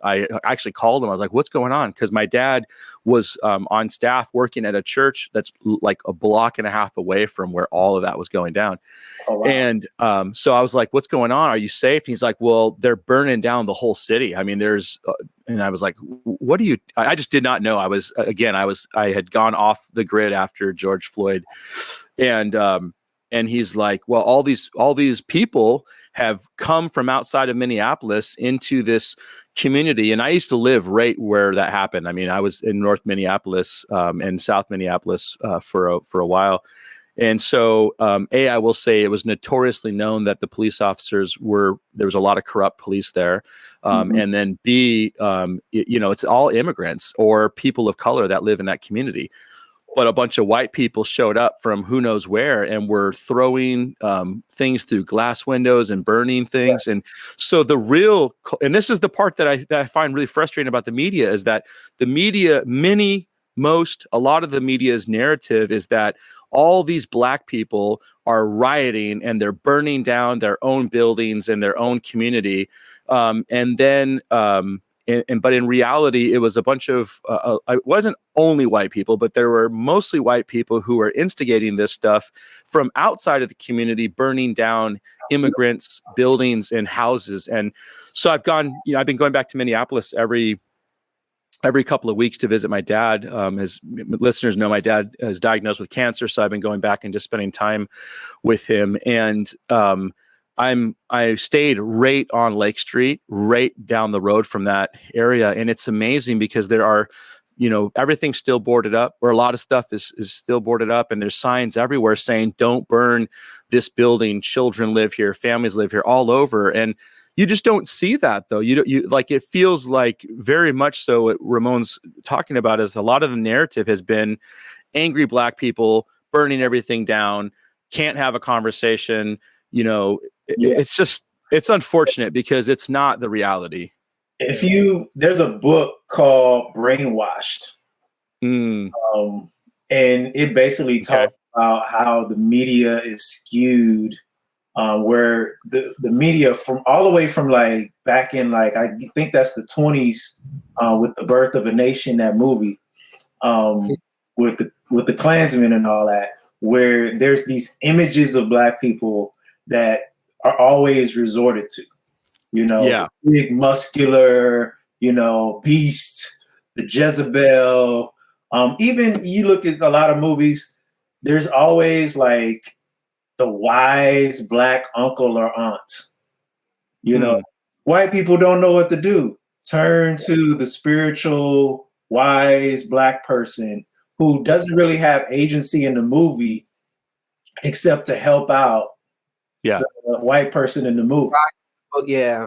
actually called him. I was like, what's going on? Because my dad was on staff working at a church that's like a block and a half away from where all of that was going down. Oh, wow. And so I was like, what's going on? Are you safe? And he's like, well, they're burning down the whole city. I mean, and I was like, what do you, I just did not know. I had gone off the grid after George Floyd. And he's like, well, all these people have come from outside of Minneapolis into this community. And I used to live right where that happened. I mean, I was in North Minneapolis and South Minneapolis for a while. And so, I will say it was notoriously known that the police officers there was a lot of corrupt police there. And then B, it's all immigrants or people of color that live in that community. But a bunch of white people showed up from who knows where and were throwing things through glass windows and burning things. Yeah. And so and this is the part that I find really frustrating about the media is that the media, a lot of the media's narrative is that all these Black people are rioting and they're burning down their own buildings and their own community. But in reality, it was a bunch of, it wasn't only white people, but there were mostly white people who were instigating this stuff from outside of the community, burning down immigrants, buildings, and houses. And so I've been going back to Minneapolis every couple of weeks to visit my dad. As listeners know, my dad is diagnosed with cancer, so I've been going back and just spending time with him. And I stayed right on Lake Street, right down the road from that area. And it's amazing because there are, everything's still boarded up, or a lot of stuff is still boarded up. And there's signs everywhere saying, don't burn this building. Children live here, families live here, all over. And you just don't see that though. It feels like very much so what Ramon's talking about is a lot of the narrative has been angry Black people burning everything down, can't have a conversation, It's unfortunate because it's not the reality. There's a book called Brainwashed. And it basically talks about how the media is skewed, where the media from all the way from like back in like, I think that's the 20s, with The Birth of a Nation, that movie, with the Klansmen and all that, where there's these images of Black people that are always resorted to, big muscular, beast, the Jezebel. Even you look at a lot of movies, there's always like the wise Black uncle or aunt. White people don't know what to do. Turn to the spiritual, wise Black person who doesn't really have agency in the movie except to help out the white person in the movie. Oh, yeah.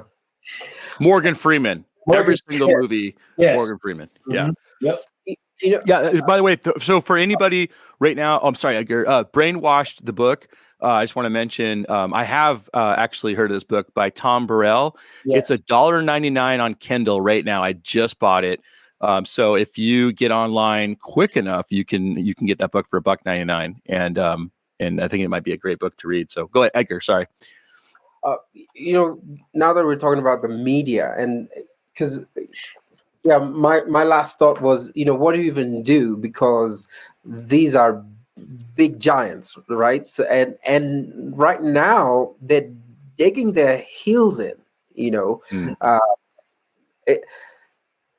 Morgan Freeman. Every single movie, yes. Morgan Freeman. Yeah. Mm-hmm. Yep. By the way, so for anybody right now, I'm sorry, Edgar, Brainwashed, the book, I just want to mention, I have actually heard of this book by Tom Burrell. Yes. It's $1.99 on Kindle right now. I just bought it. So if you get online quick enough, you can get that book for $1.99. And I think it might be a great book to read. So go ahead, Edgar. Sorry. Now that we're talking about the media, and because, my last thought was, what do you even do? Because these are big giants, right? So, and right now they're digging their heels in.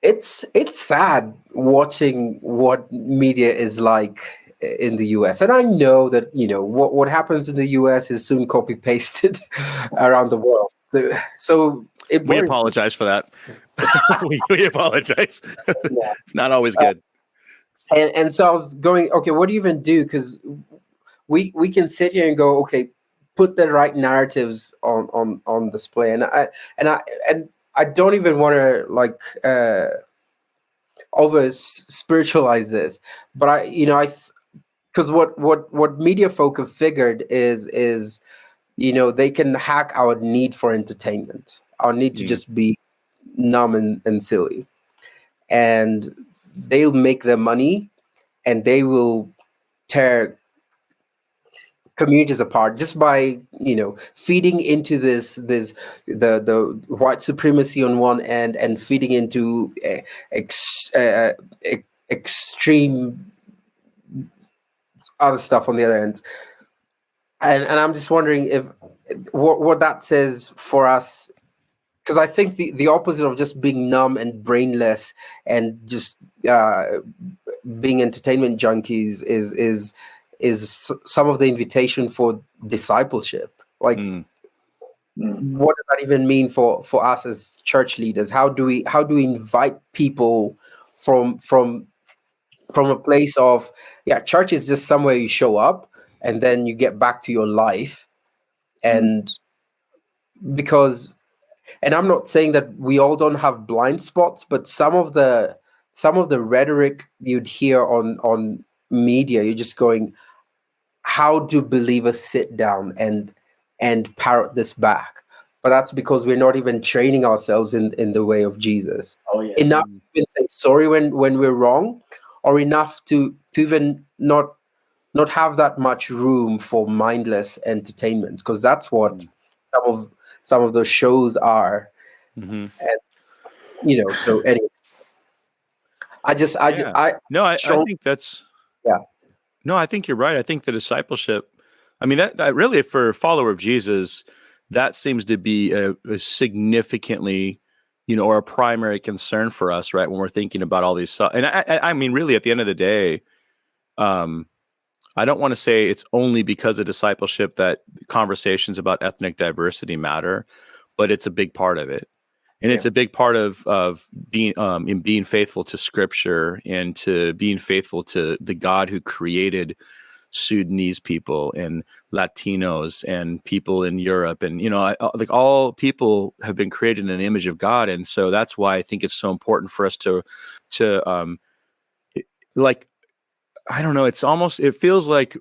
It's sad watching what media is like in the US. And I know that, what happens in the US is soon copy pasted around the world. So we apologize for that. we apologize. It's not always good. And so I was going, okay, what do you even do? Because we can sit here and go, okay, put the right narratives on display, and I don't even want to like over spiritualize this, but because what media folk have figured is they can hack our need for entertainment, our need to just be numb and silly, and they'll make their money, and they will tear communities apart just by feeding into the white supremacy on one end and feeding into extreme other stuff on the other end. And I'm just wondering if what that says for us, because I think the opposite of just being numb and brainless and just being entertainment junkies is some of the invitation for discipleship. Like, what does that even mean for us as church leaders? How do we invite people from a place of, church is just somewhere you show up and then you get back to your life, and and I'm not saying that we all don't have blind spots, but some of the rhetoric you'd hear on media, you're just going, how do believers sit down and parrot this back? But that's because we're not even training ourselves in the way of Jesus. Enough to say sorry when we're wrong, or enough to even not have that much room for mindless entertainment, because that's what some of those shows are. And so anyways, I think that's No, I think you're right. I think the discipleship, I mean, that really, for a follower of Jesus, that seems to be a significantly, or a primary concern for us, right? When we're thinking about all these stuff. And I mean, really, at the end of the day, I don't want to say it's only because of discipleship that conversations about ethnic diversity matter, but it's a big part of it. And it's a big part of being faithful to Scripture and to being faithful to the God who created Sudanese people and Latinos and people in Europe, and like all people have been created in the image of God, and so that's why I think it's so important for us to like, I don't know, it feels like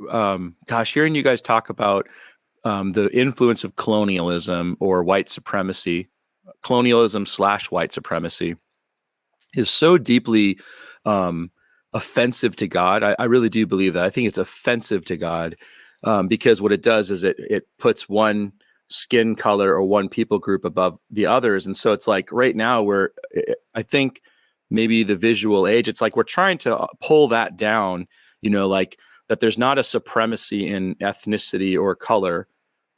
hearing you guys talk about the influence of colonialism or white supremacy. Colonialism/white supremacy is so deeply offensive to God. I really do believe that. I think it's offensive to God because what it does is it puts one skin color or one people group above the others. And so it's like right now I think maybe the visual age, it's like we're trying to pull that down, like that there's not a supremacy in ethnicity or color.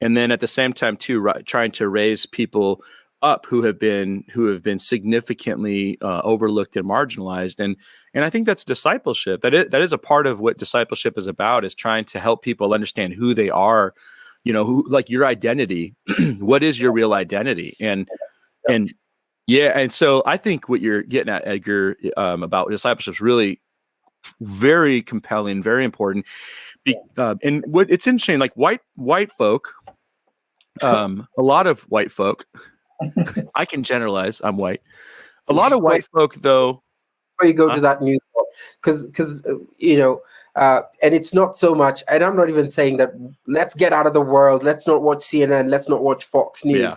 And then at the same time too, trying to raise people up who have been significantly overlooked and marginalized, and I think that's discipleship. That is a part of what discipleship is about, is trying to help people understand who they are, who, like, your identity. What is your real identity? And so I think what you're getting at, Edgar, about discipleship is really very compelling, very important. And what it's interesting, like white folk, a lot of white folk. I can generalize. I'm white. A lot of white folk, though. Before you go to that news, because and it's not so much. And I'm not even saying that let's get out of the world. Let's not watch CNN. Let's not watch Fox News. Yeah.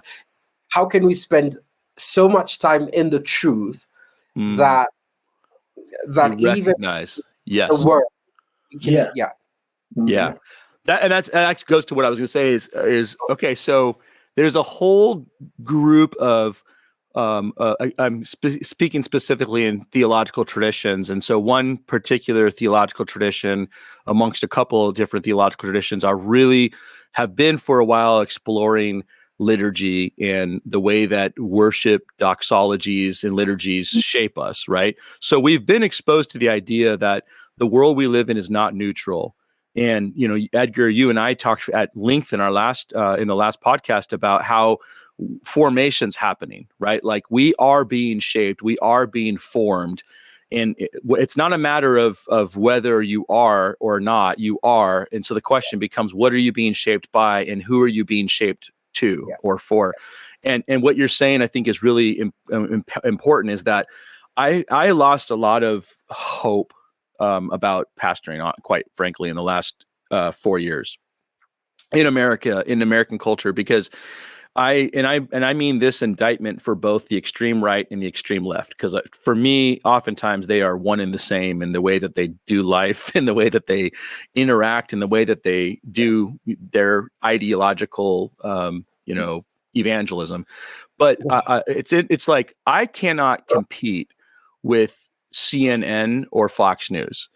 How can we spend so much time in the truth that you even recognize the world? That actually goes to what I was going to say is okay. So there's a whole group of, I'm speaking specifically in theological traditions. And so one particular theological tradition amongst a couple of different theological traditions have been for a while exploring liturgy and the way that worship doxologies and liturgies shape us, right? So we've been exposed to the idea that the world we live in is not neutral. And, Edgar, you and I talked at length in the last podcast about how formations happening, right? Like we are being shaped, we are being formed. And it's not a matter of whether you are or not, you are. And so the question becomes, what are you being shaped by, and who are you being shaped to or for? And what you're saying, I think, is really important, is that I lost a lot of hope about pastoring, quite frankly, in the last 4 years in America, in American culture, because I mean this indictment for both the extreme right and the extreme left, because for me, oftentimes they are one and the same in the way that they do life, in the way that they interact, in the way that they do their ideological, evangelism. But it's like I cannot compete with CNN or Fox News.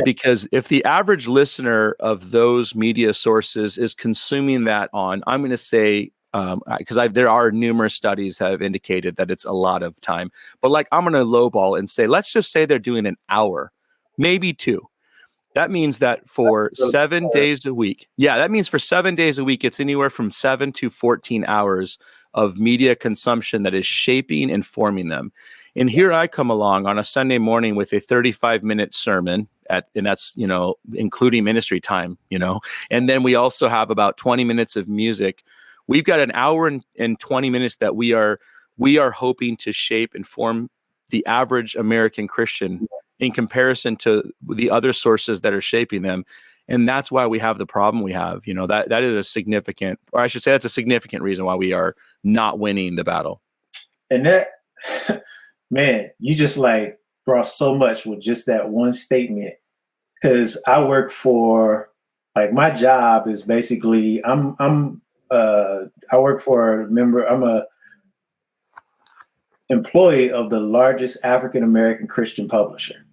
Because if the average listener of those media sources is consuming that on, I'm going to say, because there are numerous studies that have indicated that it's a lot of time, but like I'm going to lowball and say, let's just say they're doing an hour, maybe 2. That means that for 7 days a week, that means for 7 days a week, it's anywhere from 7 to 14 hours of media consumption that is shaping and forming them. And here I come along on a Sunday morning with a 35-minute sermon and that's, including ministry time, and then we also have about 20 minutes of music. We've got an hour and 20 minutes that we are hoping to shape and form the average American Christian in comparison to the other sources that are shaping them. And that's why we have the problem we have. That is a significant, or I should say that's a significant reason why we are not winning the battle. And that, man, you just like brought so much with just that one statement. Because I work for, like, my job is basically, I work for I'm a employee of the largest African-American Christian publisher.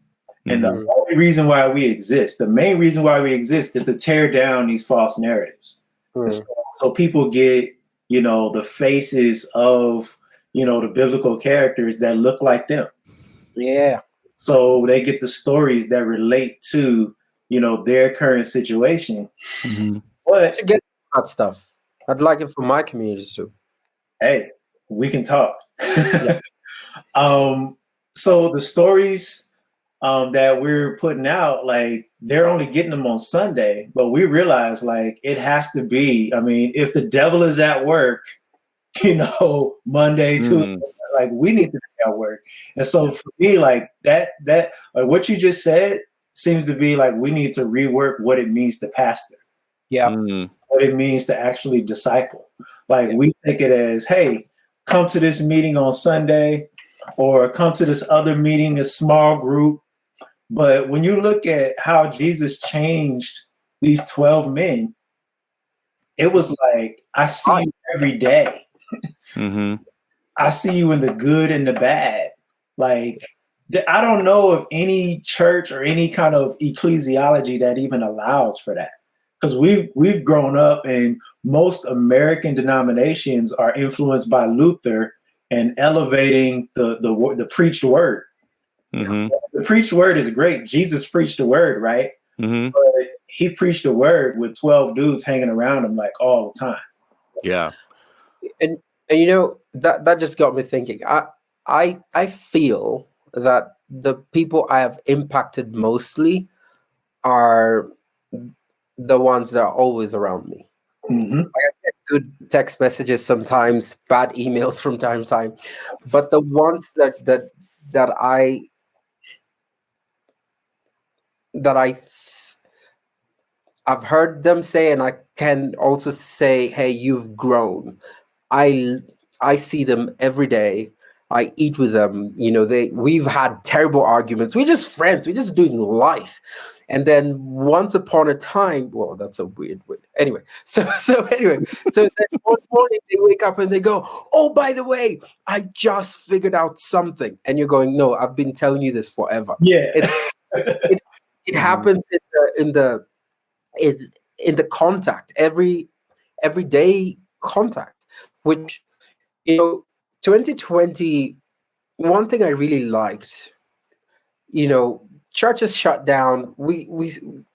And the only reason why we exist, the main reason why we exist, is to tear down these false narratives. So people get, the faces of, the biblical characters that look like them. Yeah. So they get the stories that relate to, their current situation. But to get that stuff, I'd like it for my community too. Hey, we can talk. So the stories that we're putting out, like, they're only getting them on Sunday, but we realize, like, it has to be. I mean, if the devil is at work, Monday, Tuesday, like, we need to be at work. And so for me, like that, like what you just said seems to be like, we need to rework what it means to pastor. What it means to actually disciple. Like, we think it as, hey, come to this meeting on Sunday, or come to this other meeting, a small group. But when you look at how Jesus changed these 12 men, it was like, I see you every day. I see you in the good and the bad. Like, I don't know of any church or any kind of ecclesiology that even allows for that. Because we've grown up, and most American denominations are influenced by Luther and elevating the preached word. The preached word is great. Jesus preached the word, right? But he preached the word with 12 dudes hanging around him, like, all the time. Yeah. And that just got me thinking. I feel that the people I have impacted mostly are the ones that are always around me. I get good text messages sometimes, bad emails from time to time, but the ones that I've heard them say, and I can also say, hey, you've grown. I see them every day. I eat with them. We've had terrible arguments. We're just friends. We're just doing life. And then once upon a time, well, that's a weird word. Anyway, so then one morning they wake up and they go, oh, by the way, I just figured out something. And you're going, no, I've been telling you this forever. Yeah. It happens in the contact, everyday contact, which, 2020, one thing I really liked, churches shut down. We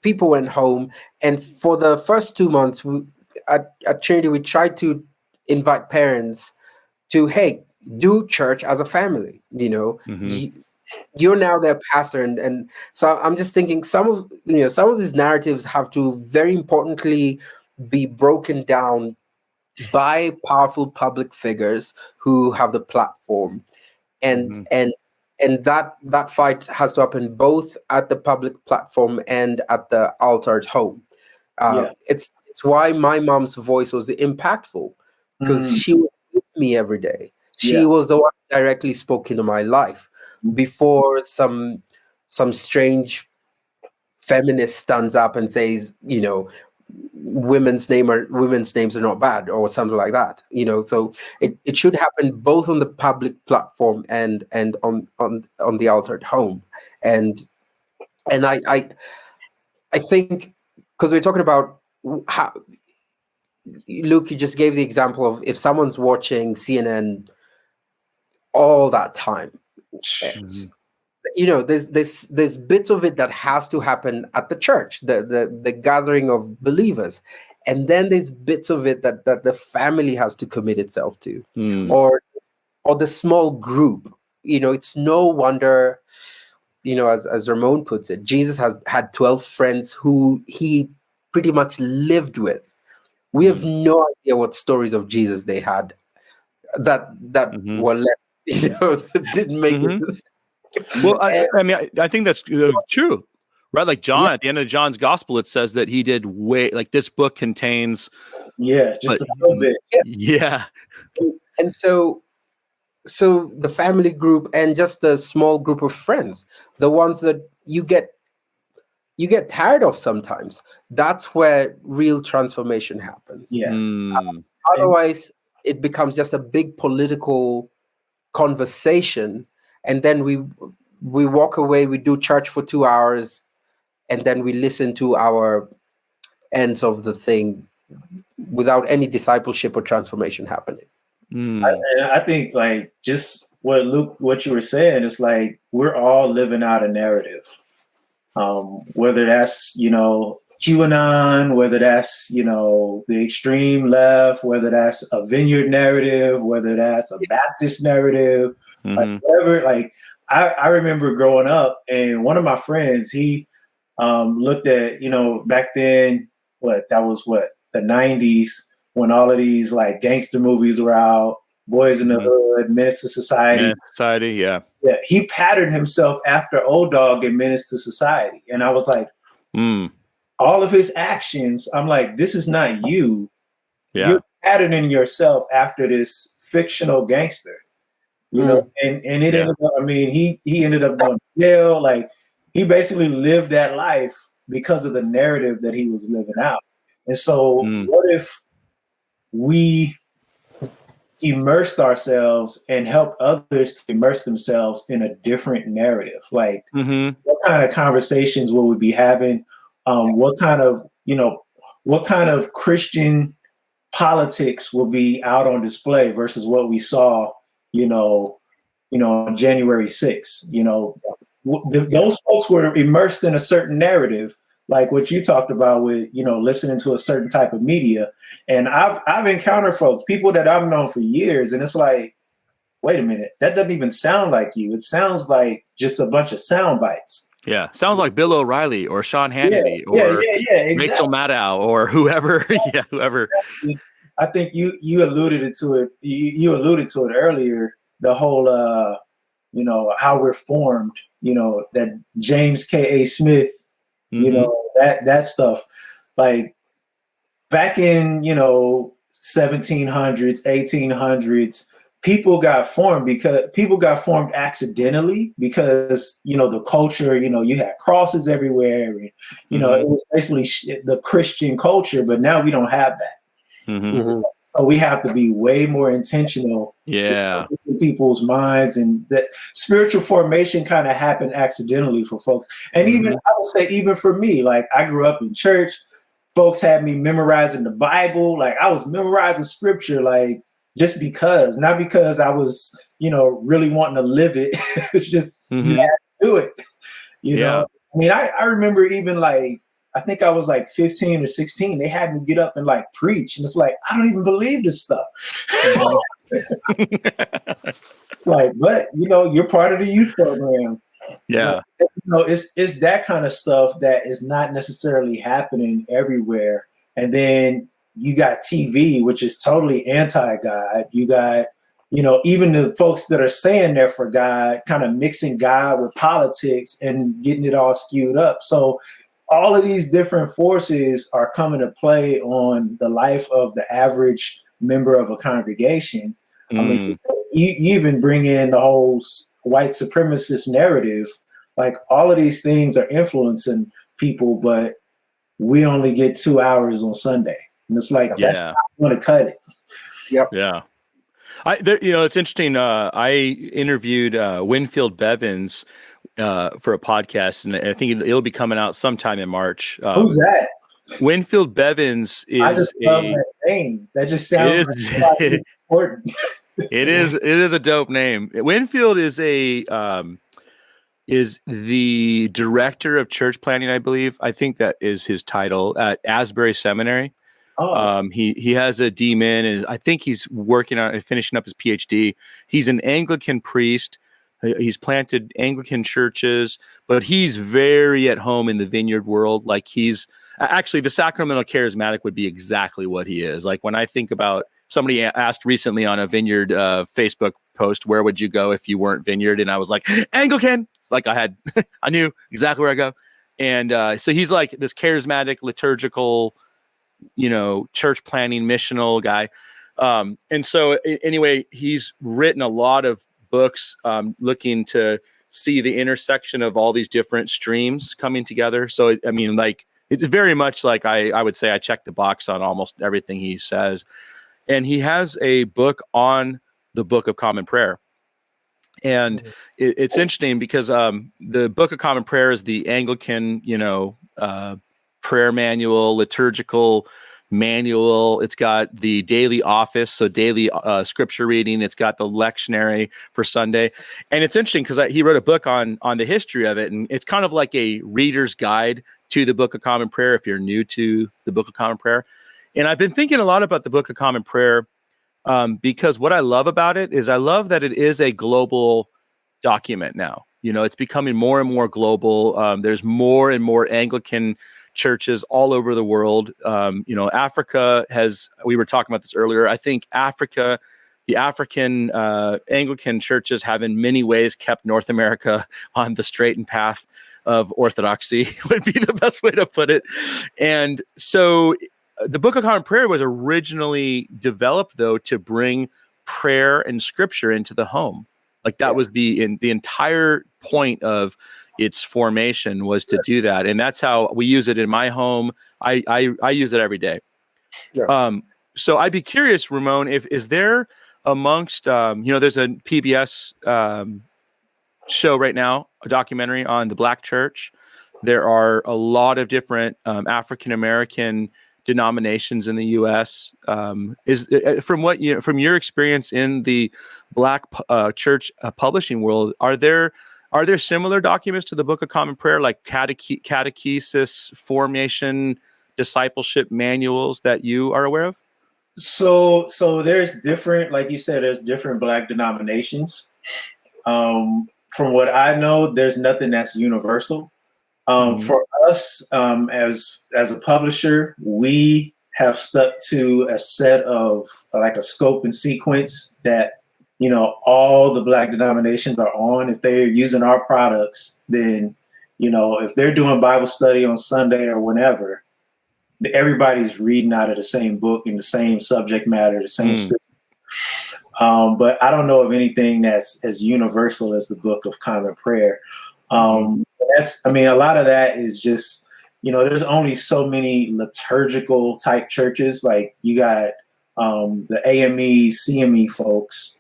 people went home, and for the first 2 months, at Trinity, we tried to invite parents to, hey, do church as a family. You're now their pastor, and so I'm just thinking some of these narratives have to very importantly be broken down by powerful public figures who have the platform, and that fight has to happen both at the public platform and at the altar at home. It's why my mom's voice was impactful, because she was with me every day. She was the one who directly spoke into my life before some strange feminist stands up and says, women's names are not bad or something like that. So it should happen both on the public platform and on the altar at home. And I think, because we're talking about how, Luke, you just gave the example of if someone's watching CNN all that time, there's bits of it that has to happen at the church, the gathering of believers, and then there's bits of it that the family has to commit itself to, or the small group. It's no wonder, as Ramon puts it, Jesus has had 12 friends who he pretty much lived with. We have no idea what stories of Jesus they had that were less, that didn't make it. Well, I think that's true, right? Like John, at the end of John's gospel, it says that he did this book contains, just a little bit. And so the family group and just a small group of friends, the ones that you get tired of sometimes, that's where real transformation happens. Otherwise, it becomes just a big political conversation, and then we walk away, we do church for 2 hours, and then we listen to our ends of the thing without any discipleship or transformation happening. I think, like, just what you were saying, is like we're all living out a narrative, whether that's QAnon, whether that's the extreme left, whether that's a vineyard narrative, whether that's a Baptist narrative, like whatever. Like I remember growing up, and one of my friends, he looked at back then, the 90s, when all of these like gangster movies were out, Boys in the Hood, Menace to Society. Yeah. He patterned himself after Old Dog and Menace to Society, and I was like, all of his actions, I'm like, this is not you. You're patterning yourself after this fictional gangster, and it ended up, he ended up going to jail. Like, he basically lived that life because of the narrative that he was living out. And so what if we immersed ourselves and helped others to immerse themselves in a different narrative? Like, what kind of conversations will we be having? What kind of Christian politics will be out on display versus what we saw, on January 6th? Those folks were immersed in a certain narrative, like what you talked about with, listening to a certain type of media. And I've encountered folks, people that I've known for years, and it's like, wait a minute, that doesn't even sound like you. It sounds like just a bunch of sound bites. Yeah, sounds like Bill O'Reilly or Sean Hannity or exactly. Rachel Maddow or whoever. Whoever. I think you alluded to it. You alluded to it earlier. The whole, how we're formed. That James K.A. Smith. That stuff. Like back in 1700s, 1800s. People got formed accidentally because, the culture, you had crosses everywhere. And, it was basically the Christian culture, but now we don't have that. So we have to be way more intentional in people's minds, and that spiritual formation kind of happened accidentally for folks. And even, I would say, even for me, like I grew up in church, folks had me memorizing the Bible. Like I was memorizing scripture, like, just because, not because I was, really wanting to live it. It's just, you had to do it, know? I mean, I remember even like, I think I was like 15 or 16. They had me get up and like preach. And it's like, I don't even believe this stuff. It's like, but you're part of the youth program. Yeah. But, it's that kind of stuff that is not necessarily happening everywhere. And then you got TV, which is totally anti-God. You got, even the folks that are saying they're for God, kind of mixing God with politics and getting it all skewed up. So all of these different forces are coming to play on the life of the average member of a congregation. I mean, you even bring in the whole white supremacist narrative. Like, all of these things are influencing people, but we only get 2 hours on Sunday. And it's like, that's not going to cut it. Yep. Yeah. It's interesting. I interviewed Winfield Bevins for a podcast, and I think it'll be coming out sometime in March. Who's that? Winfield Bevins is I just love that name. That just sounds like important. It is a dope name. Winfield is is the director of church planning, I believe. I think that is his title at Asbury Seminary. Oh. He has a DMin, and I think he's working on finishing up his PhD. He's an Anglican priest. He's planted Anglican churches, but he's very at home in the vineyard world. Like, he's actually, the Sacramental Charismatic would be exactly what he is. Like, when I think about, somebody asked recently on a vineyard Facebook post, where would you go if you weren't vineyard? And I was like, Anglican. Like, I knew exactly where I go. And so he's like this charismatic, liturgical, church planning, missional guy. And so anyway, he's written a lot of books looking to see the intersection of all these different streams coming together. So, I mean, like, it's very much like I would say I check the box on almost everything he says. And he has a book on the Book of Common Prayer. And it's interesting because the Book of Common Prayer is the Anglican, prayer manual, liturgical manual. It's got the daily office, so daily scripture reading. It's got the lectionary for Sunday. And it's interesting because he wrote a book on the history of it. And it's kind of like a reader's guide to the Book of Common Prayer if you're new to the Book of Common Prayer. And I've been thinking a lot about the Book of Common Prayer because what I love about it is I love that it is a global document now. It's becoming more and more global. There's more and more Anglican churches all over the world. Africa we were talking about this earlier. I think the African Anglican churches have in many ways kept North America on the straight and path of orthodoxy would be the best way to put it. And so the Book of Common Prayer was originally developed, though, to bring prayer and scripture into the home. Like, that was the entire point of its formation, was to do that. And that's how we use it in my home. I use it every day. Yeah. So I'd be curious, Ramon, is there amongst, there's a PBS show right now, a documentary on the Black church. There are a lot of different African-American denominations in the U.S. From your experience in the Black church publishing world, are there similar documents to the Book of Common Prayer, like catechesis, formation, discipleship manuals that you are aware of? So there's different, like you said, there's different Black denominations. From what I know, there's nothing that's universal. For us, as a publisher, we have stuck to a set of like a scope and sequence that, all the Black denominations are on. If they're using our products, then, if they're doing Bible study on Sunday or whenever, everybody's reading out of the same book in the same subject matter, the same scripture. But I don't know of anything that's as universal as the Book of Common Prayer. A lot of that is just, there's only so many liturgical type churches. Like, you got the AME, CME folks.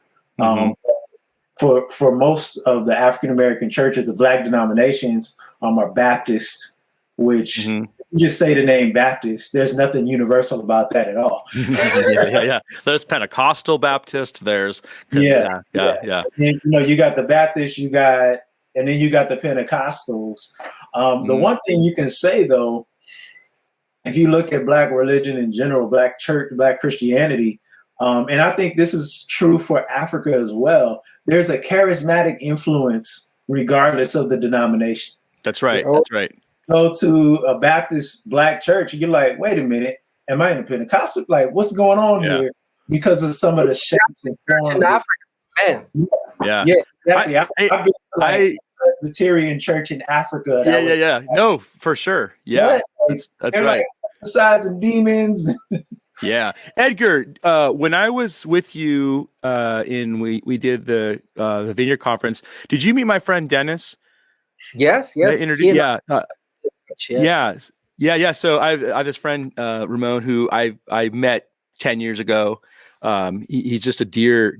For most of the African American churches, the Black denominations are Baptist, which you just say the name Baptist. There's nothing universal about that at all. Yeah. There's Pentecostal Baptist. There's yeah. And, you got the Baptist, and then you got the Pentecostals. The one thing you can say, though, if you look at Black religion in general, Black church, Black Christianity, and I think this is true for Africa as well, there's a charismatic influence regardless of the denomination. That's right. Oh. That's right. Go to a Baptist Black church, and you're like, wait a minute, am I in a Pentecostal? Like, what's going on here? Because of some of the shapes and forms. In Africa, man. Yeah. Yeah, exactly. I've been to like Presbyterian church in Africa. Yeah. No, for sure. Yeah. That's right. Like, besides and demons. Yeah. Edgar, when I was with you we did the Vineyard Conference, did you meet my friend Dennis? Yes. Yeah. So I have this friend Ramon who I met 10 years ago. He's just a dear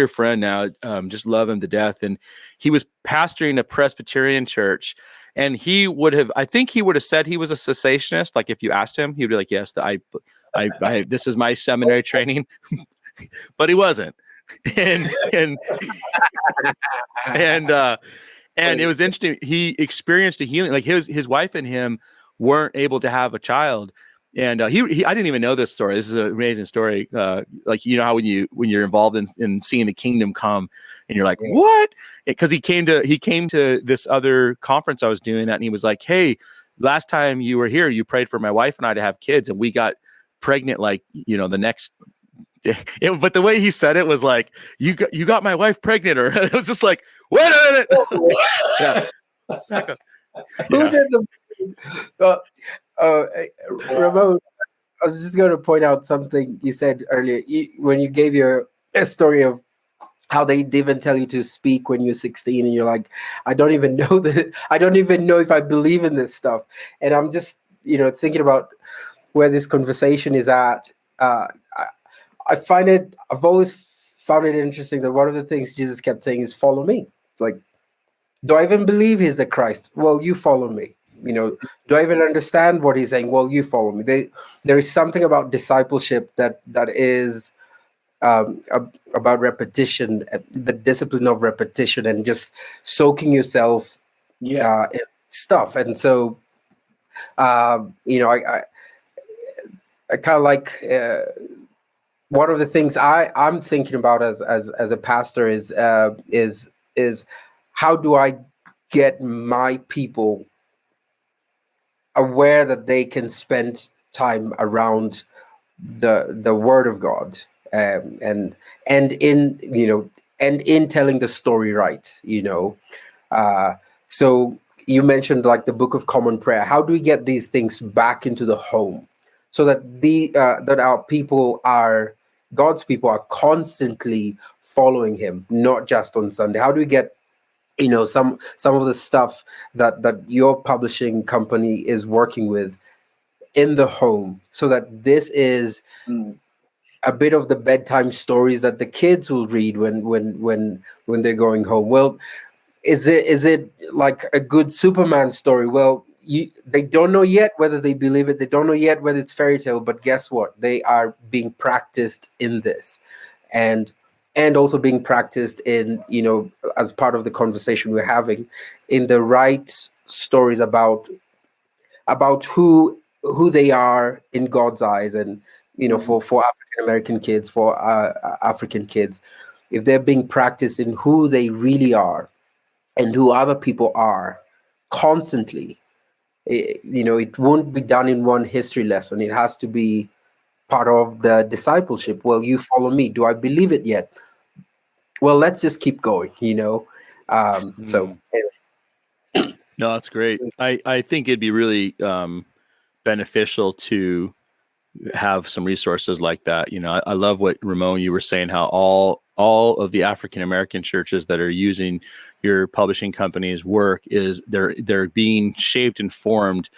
friend now. Just love him to death. And he was pastoring a Presbyterian church, and I think he would have said he was a cessationist. Like if you asked him, he'd be like, yes, I this is my seminary training, but he wasn't. And it was interesting. He experienced a healing. Like his wife and him weren't able to have a child. And I didn't even know this story. This is an amazing story. Like, you know how when you're involved in seeing the kingdom come, and you're like, what? Because he came to this other conference I was doing at, and he was like, hey, last time you were here, you prayed for my wife and I to have kids, and we got pregnant like, the next day. But the way he said it was like, you got my wife pregnant, or it was just like, wait a minute. Yeah. Who did the Ramon, I was just going to point out something you said earlier when you gave your story of how they didn't tell you to speak when you're 16, and you're like, I don't even know if I believe in this stuff. And I'm just, thinking about where this conversation is at. I've always found it interesting that one of the things Jesus kept saying is, follow me. It's like, do I even believe he's the Christ? Well, you follow me. Do I even understand what he's saying? Well, you follow me. There is something about discipleship that is about repetition, the discipline of repetition, and just soaking yourself in stuff. And so, I kind of like one of the things I'm thinking about as a pastor is how do I get my people aware that they can spend time around the Word of God, and in telling the story right, so you mentioned like the Book of Common Prayer. How do we get these things back into the home so that that our people God's people are constantly following him, not just on Sunday? How do we get some of the stuff that your publishing company is working with in the home, so that this is a bit of the bedtime stories that the kids will read when they're going home? Well, is it like a good Superman story? Well, they don't know yet whether they believe it. They don't know yet whether it's fairy tale, but guess what? They are being practiced in this, and also being practiced in, as part of the conversation we're having, in the right stories about who they are in God's eyes. And, for African American kids, for African kids, if they're being practiced in who they really are and who other people are constantly, it won't be done in one history lesson. It has to be part of the discipleship. Well, you follow me. Do I believe it yet? Well, let's just keep going, So anyway. No, that's great. I think it'd be really beneficial to have some resources like that. I love what, Ramon, you were saying, how all of the African American churches that are using your publishing company's work is they're being shaped and formed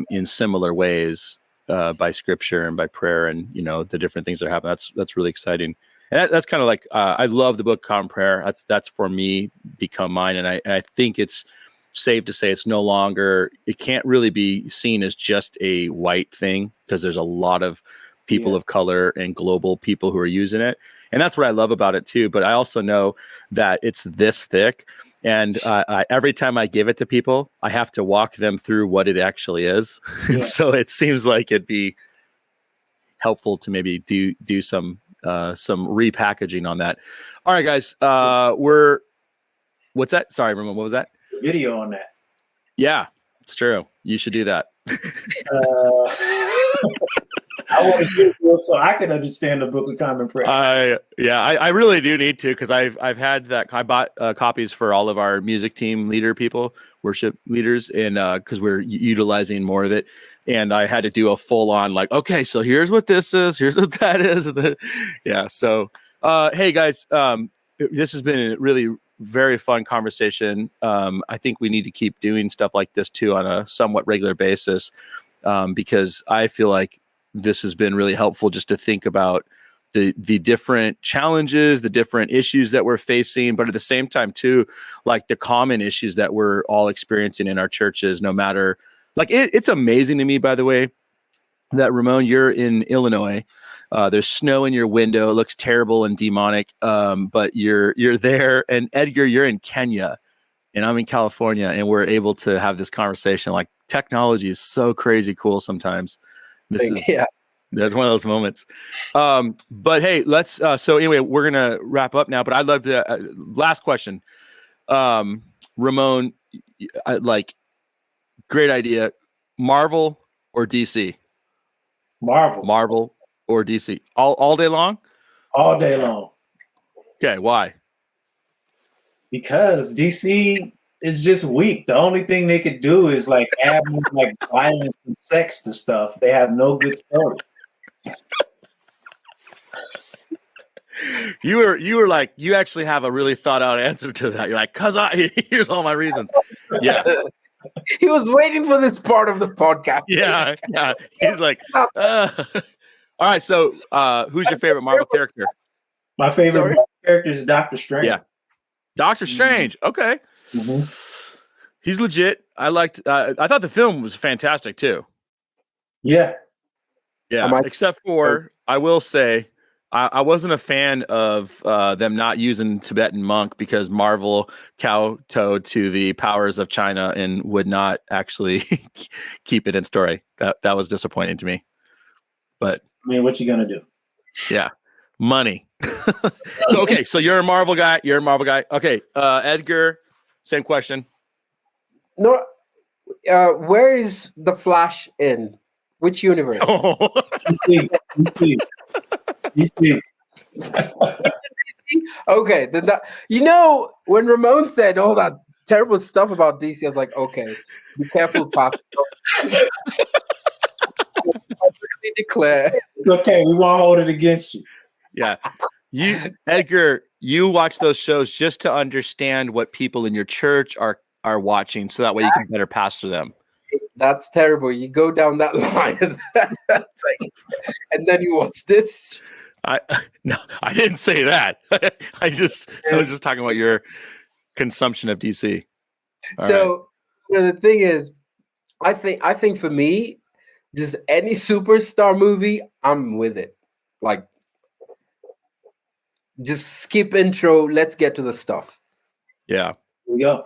in similar ways by Scripture and by prayer, and the different things that happen. That's really exciting. And that's kind of like, I love the book Common Prayer. That's for me become mine. And I think it's safe to say it can't really be seen as just a white thing, because there's a lot of people of color and global people who are using it. And that's what I love about it too. But I also know that it's this thick, And every time I give it to people, I have to walk them through what it actually is. Yeah. And so it seems like it'd be helpful to maybe do some repackaging on that. All right, guys. What's that? Sorry, Ramon, what was that? Video on that. Yeah, it's true. You should do that. I want to hear it so I can understand the Book of Common Prayer. I really do need to, because I've had that. I bought copies for all of our music team leader people, worship leaders, and because we're utilizing more of it, and I had to do a full on like, okay, so here's what this is, here's what that is. Yeah. So, hey guys, this has been a really very fun conversation. I think we need to keep doing stuff like this too on a somewhat regular basis, because I feel like this has been really helpful just to think about the different challenges, the different issues that we're facing, but at the same time too, like the common issues that we're all experiencing in our churches, no matter, like it's amazing to me, by the way, that Ramon, you're in Illinois. There's snow in your window. It looks terrible and demonic. But you're there, and Edgar, you're in Kenya, and I'm in California, and we're able to have this conversation. Like, technology is so crazy cool sometimes. That's one of those moments. But hey, let's. So anyway, we're gonna wrap up now. But I'd love to. Last question, Ramon. Great idea. Marvel or DC? Marvel or DC? All day long? All day long. Okay, why? Because DC is just weak. The only thing they could do is like add more like violence and sex to stuff. They have no good story. You were like, you actually have a really thought out answer to that. You're like, here's all my reasons. Yeah. He was waiting for this part of the podcast. Yeah. He's like, all right. So, who's your favorite Marvel character? My favorite Marvel character is Doctor Strange. Yeah, Doctor Strange. Okay, he's legit. I thought the film was fantastic too. Yeah. Except for, I will say, I wasn't a fan of them not using Tibetan monk, because Marvel kowtowed to the powers of China and would not actually keep it in story. That was disappointing to me. But I mean, what you gonna do? Yeah, money. So you're a Marvel guy. Okay, Edgar, same question. No, where is the Flash in? Which universe? DC. Okay, then that, when Ramon said all that terrible stuff about DC, I was like, okay, be careful, Pastor. Declare. Okay, we won't hold it against you. Yeah. Edgar, you watch those shows just to understand what people in your church are watching, so that way you can better pastor them. That's terrible. You go down that line. And then you watch this. No, I didn't say that. I was just talking about your consumption of DC. So the thing is, I think for me, just any superstar movie, I'm with it. Like, just skip intro. Let's get to the stuff. Yeah. Yeah.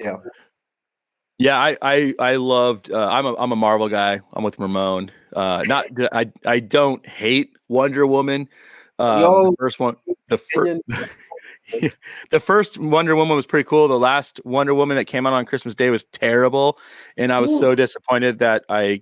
Yeah. I loved. I'm a Marvel guy. I'm with Ramon. I don't hate Wonder Woman. The first one. The first Wonder Woman was pretty cool. The last Wonder Woman that came out on Christmas Day was terrible, and I was so disappointed that I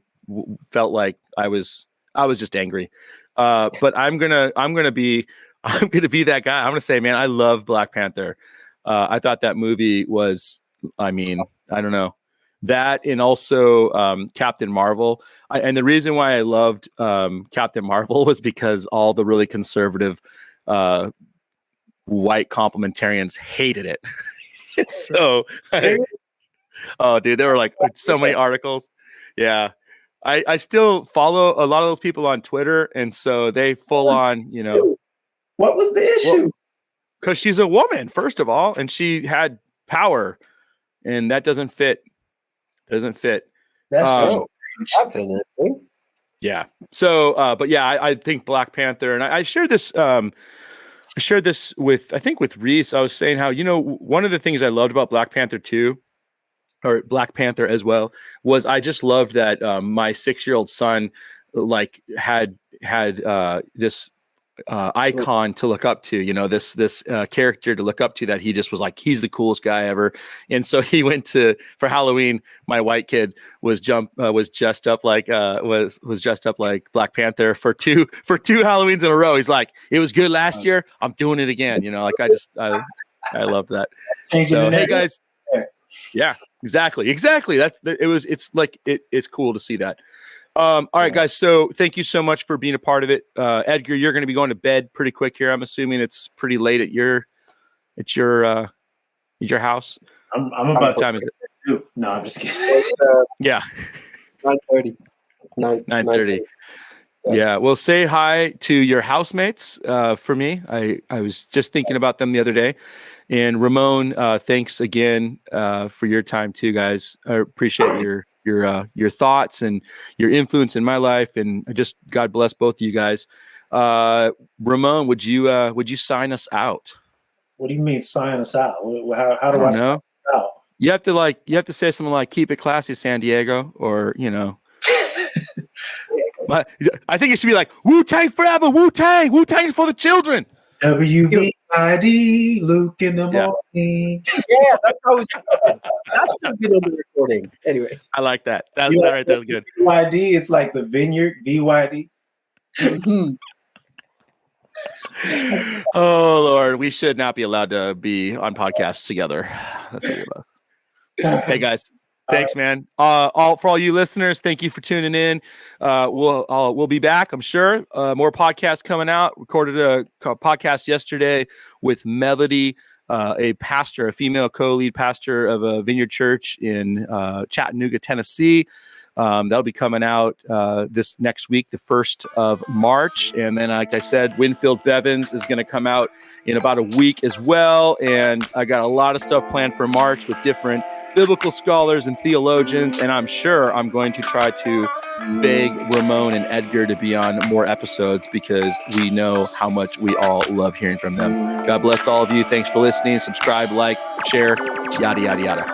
felt like I was just angry. But I'm gonna be that guy. I'm gonna say, man, I love Black Panther. I thought that movie was, I don't know, that, and also Captain Marvel. And the reason why I loved Captain Marvel was because all the really conservative white complementarians hated it. So, oh, dude, there were like so many articles. Yeah. I still follow a lot of those people on Twitter, and so they full on, What was the issue? Because she's a woman, first of all, and she had power, and that doesn't fit. That's interesting. Yeah. So, but yeah, I think Black Panther, and I shared this. shared this with Reese. I was saying how, one of the things I loved about Black Panther 2, or Black Panther as well, was I just loved that my 6-year-old son like had this icon to look up to, this character to look up to, that he just was like, he's the coolest guy ever. And so he went for Halloween, my white kid was dressed up like Black Panther for two Halloweens in a row. He's like, it was good last year, I'm doing it again. I loved that. So hey guys, yeah, exactly. It's cool to see that. All right, guys. So thank you so much for being a part of it. Edgar, you're going to be going to bed pretty quick here. I'm assuming it's pretty late at your house. I'm about what time is it? No, I'm just kidding. Yeah. 9:30. 9:30. Yeah. Well, say hi to your housemates for me. I was just thinking about them the other day. And Ramon, thanks again for your time too, guys. I appreciate your thoughts and your influence in my life, and just God bless both of you guys. Ramon, would you sign us out? What do you mean sign us out? How do I sign us out? You have to say something like "Keep it classy, San Diego," or I think it should be like "Wu-Tang forever, Wu-Tang for the children." WVID, Luke in the morning. Yeah, that's how that should have been on the recording. Anyway, I like that. That was good. VYD, it's like the Vineyard VYD. Oh Lord, we should not be allowed to be on podcasts together. The three of us. Hey guys. Thanks, man. For all you listeners, thank you for tuning in. We'll be back, I'm sure. More podcasts coming out. Recorded a podcast yesterday with Melody, a female co-lead pastor of a Vineyard Church in Chattanooga, Tennessee. That'll be coming out this next week, the 1st of March. And then, like I said, Winfield Bevins is going to come out in about a week as well. And I got a lot of stuff planned for March with different biblical scholars and theologians. And I'm sure I'm going to try to beg Ramon and Edgar to be on more episodes, because we know how much we all love hearing from them. God bless all of you. Thanks for listening. Subscribe, like, share, yada, yada, yada.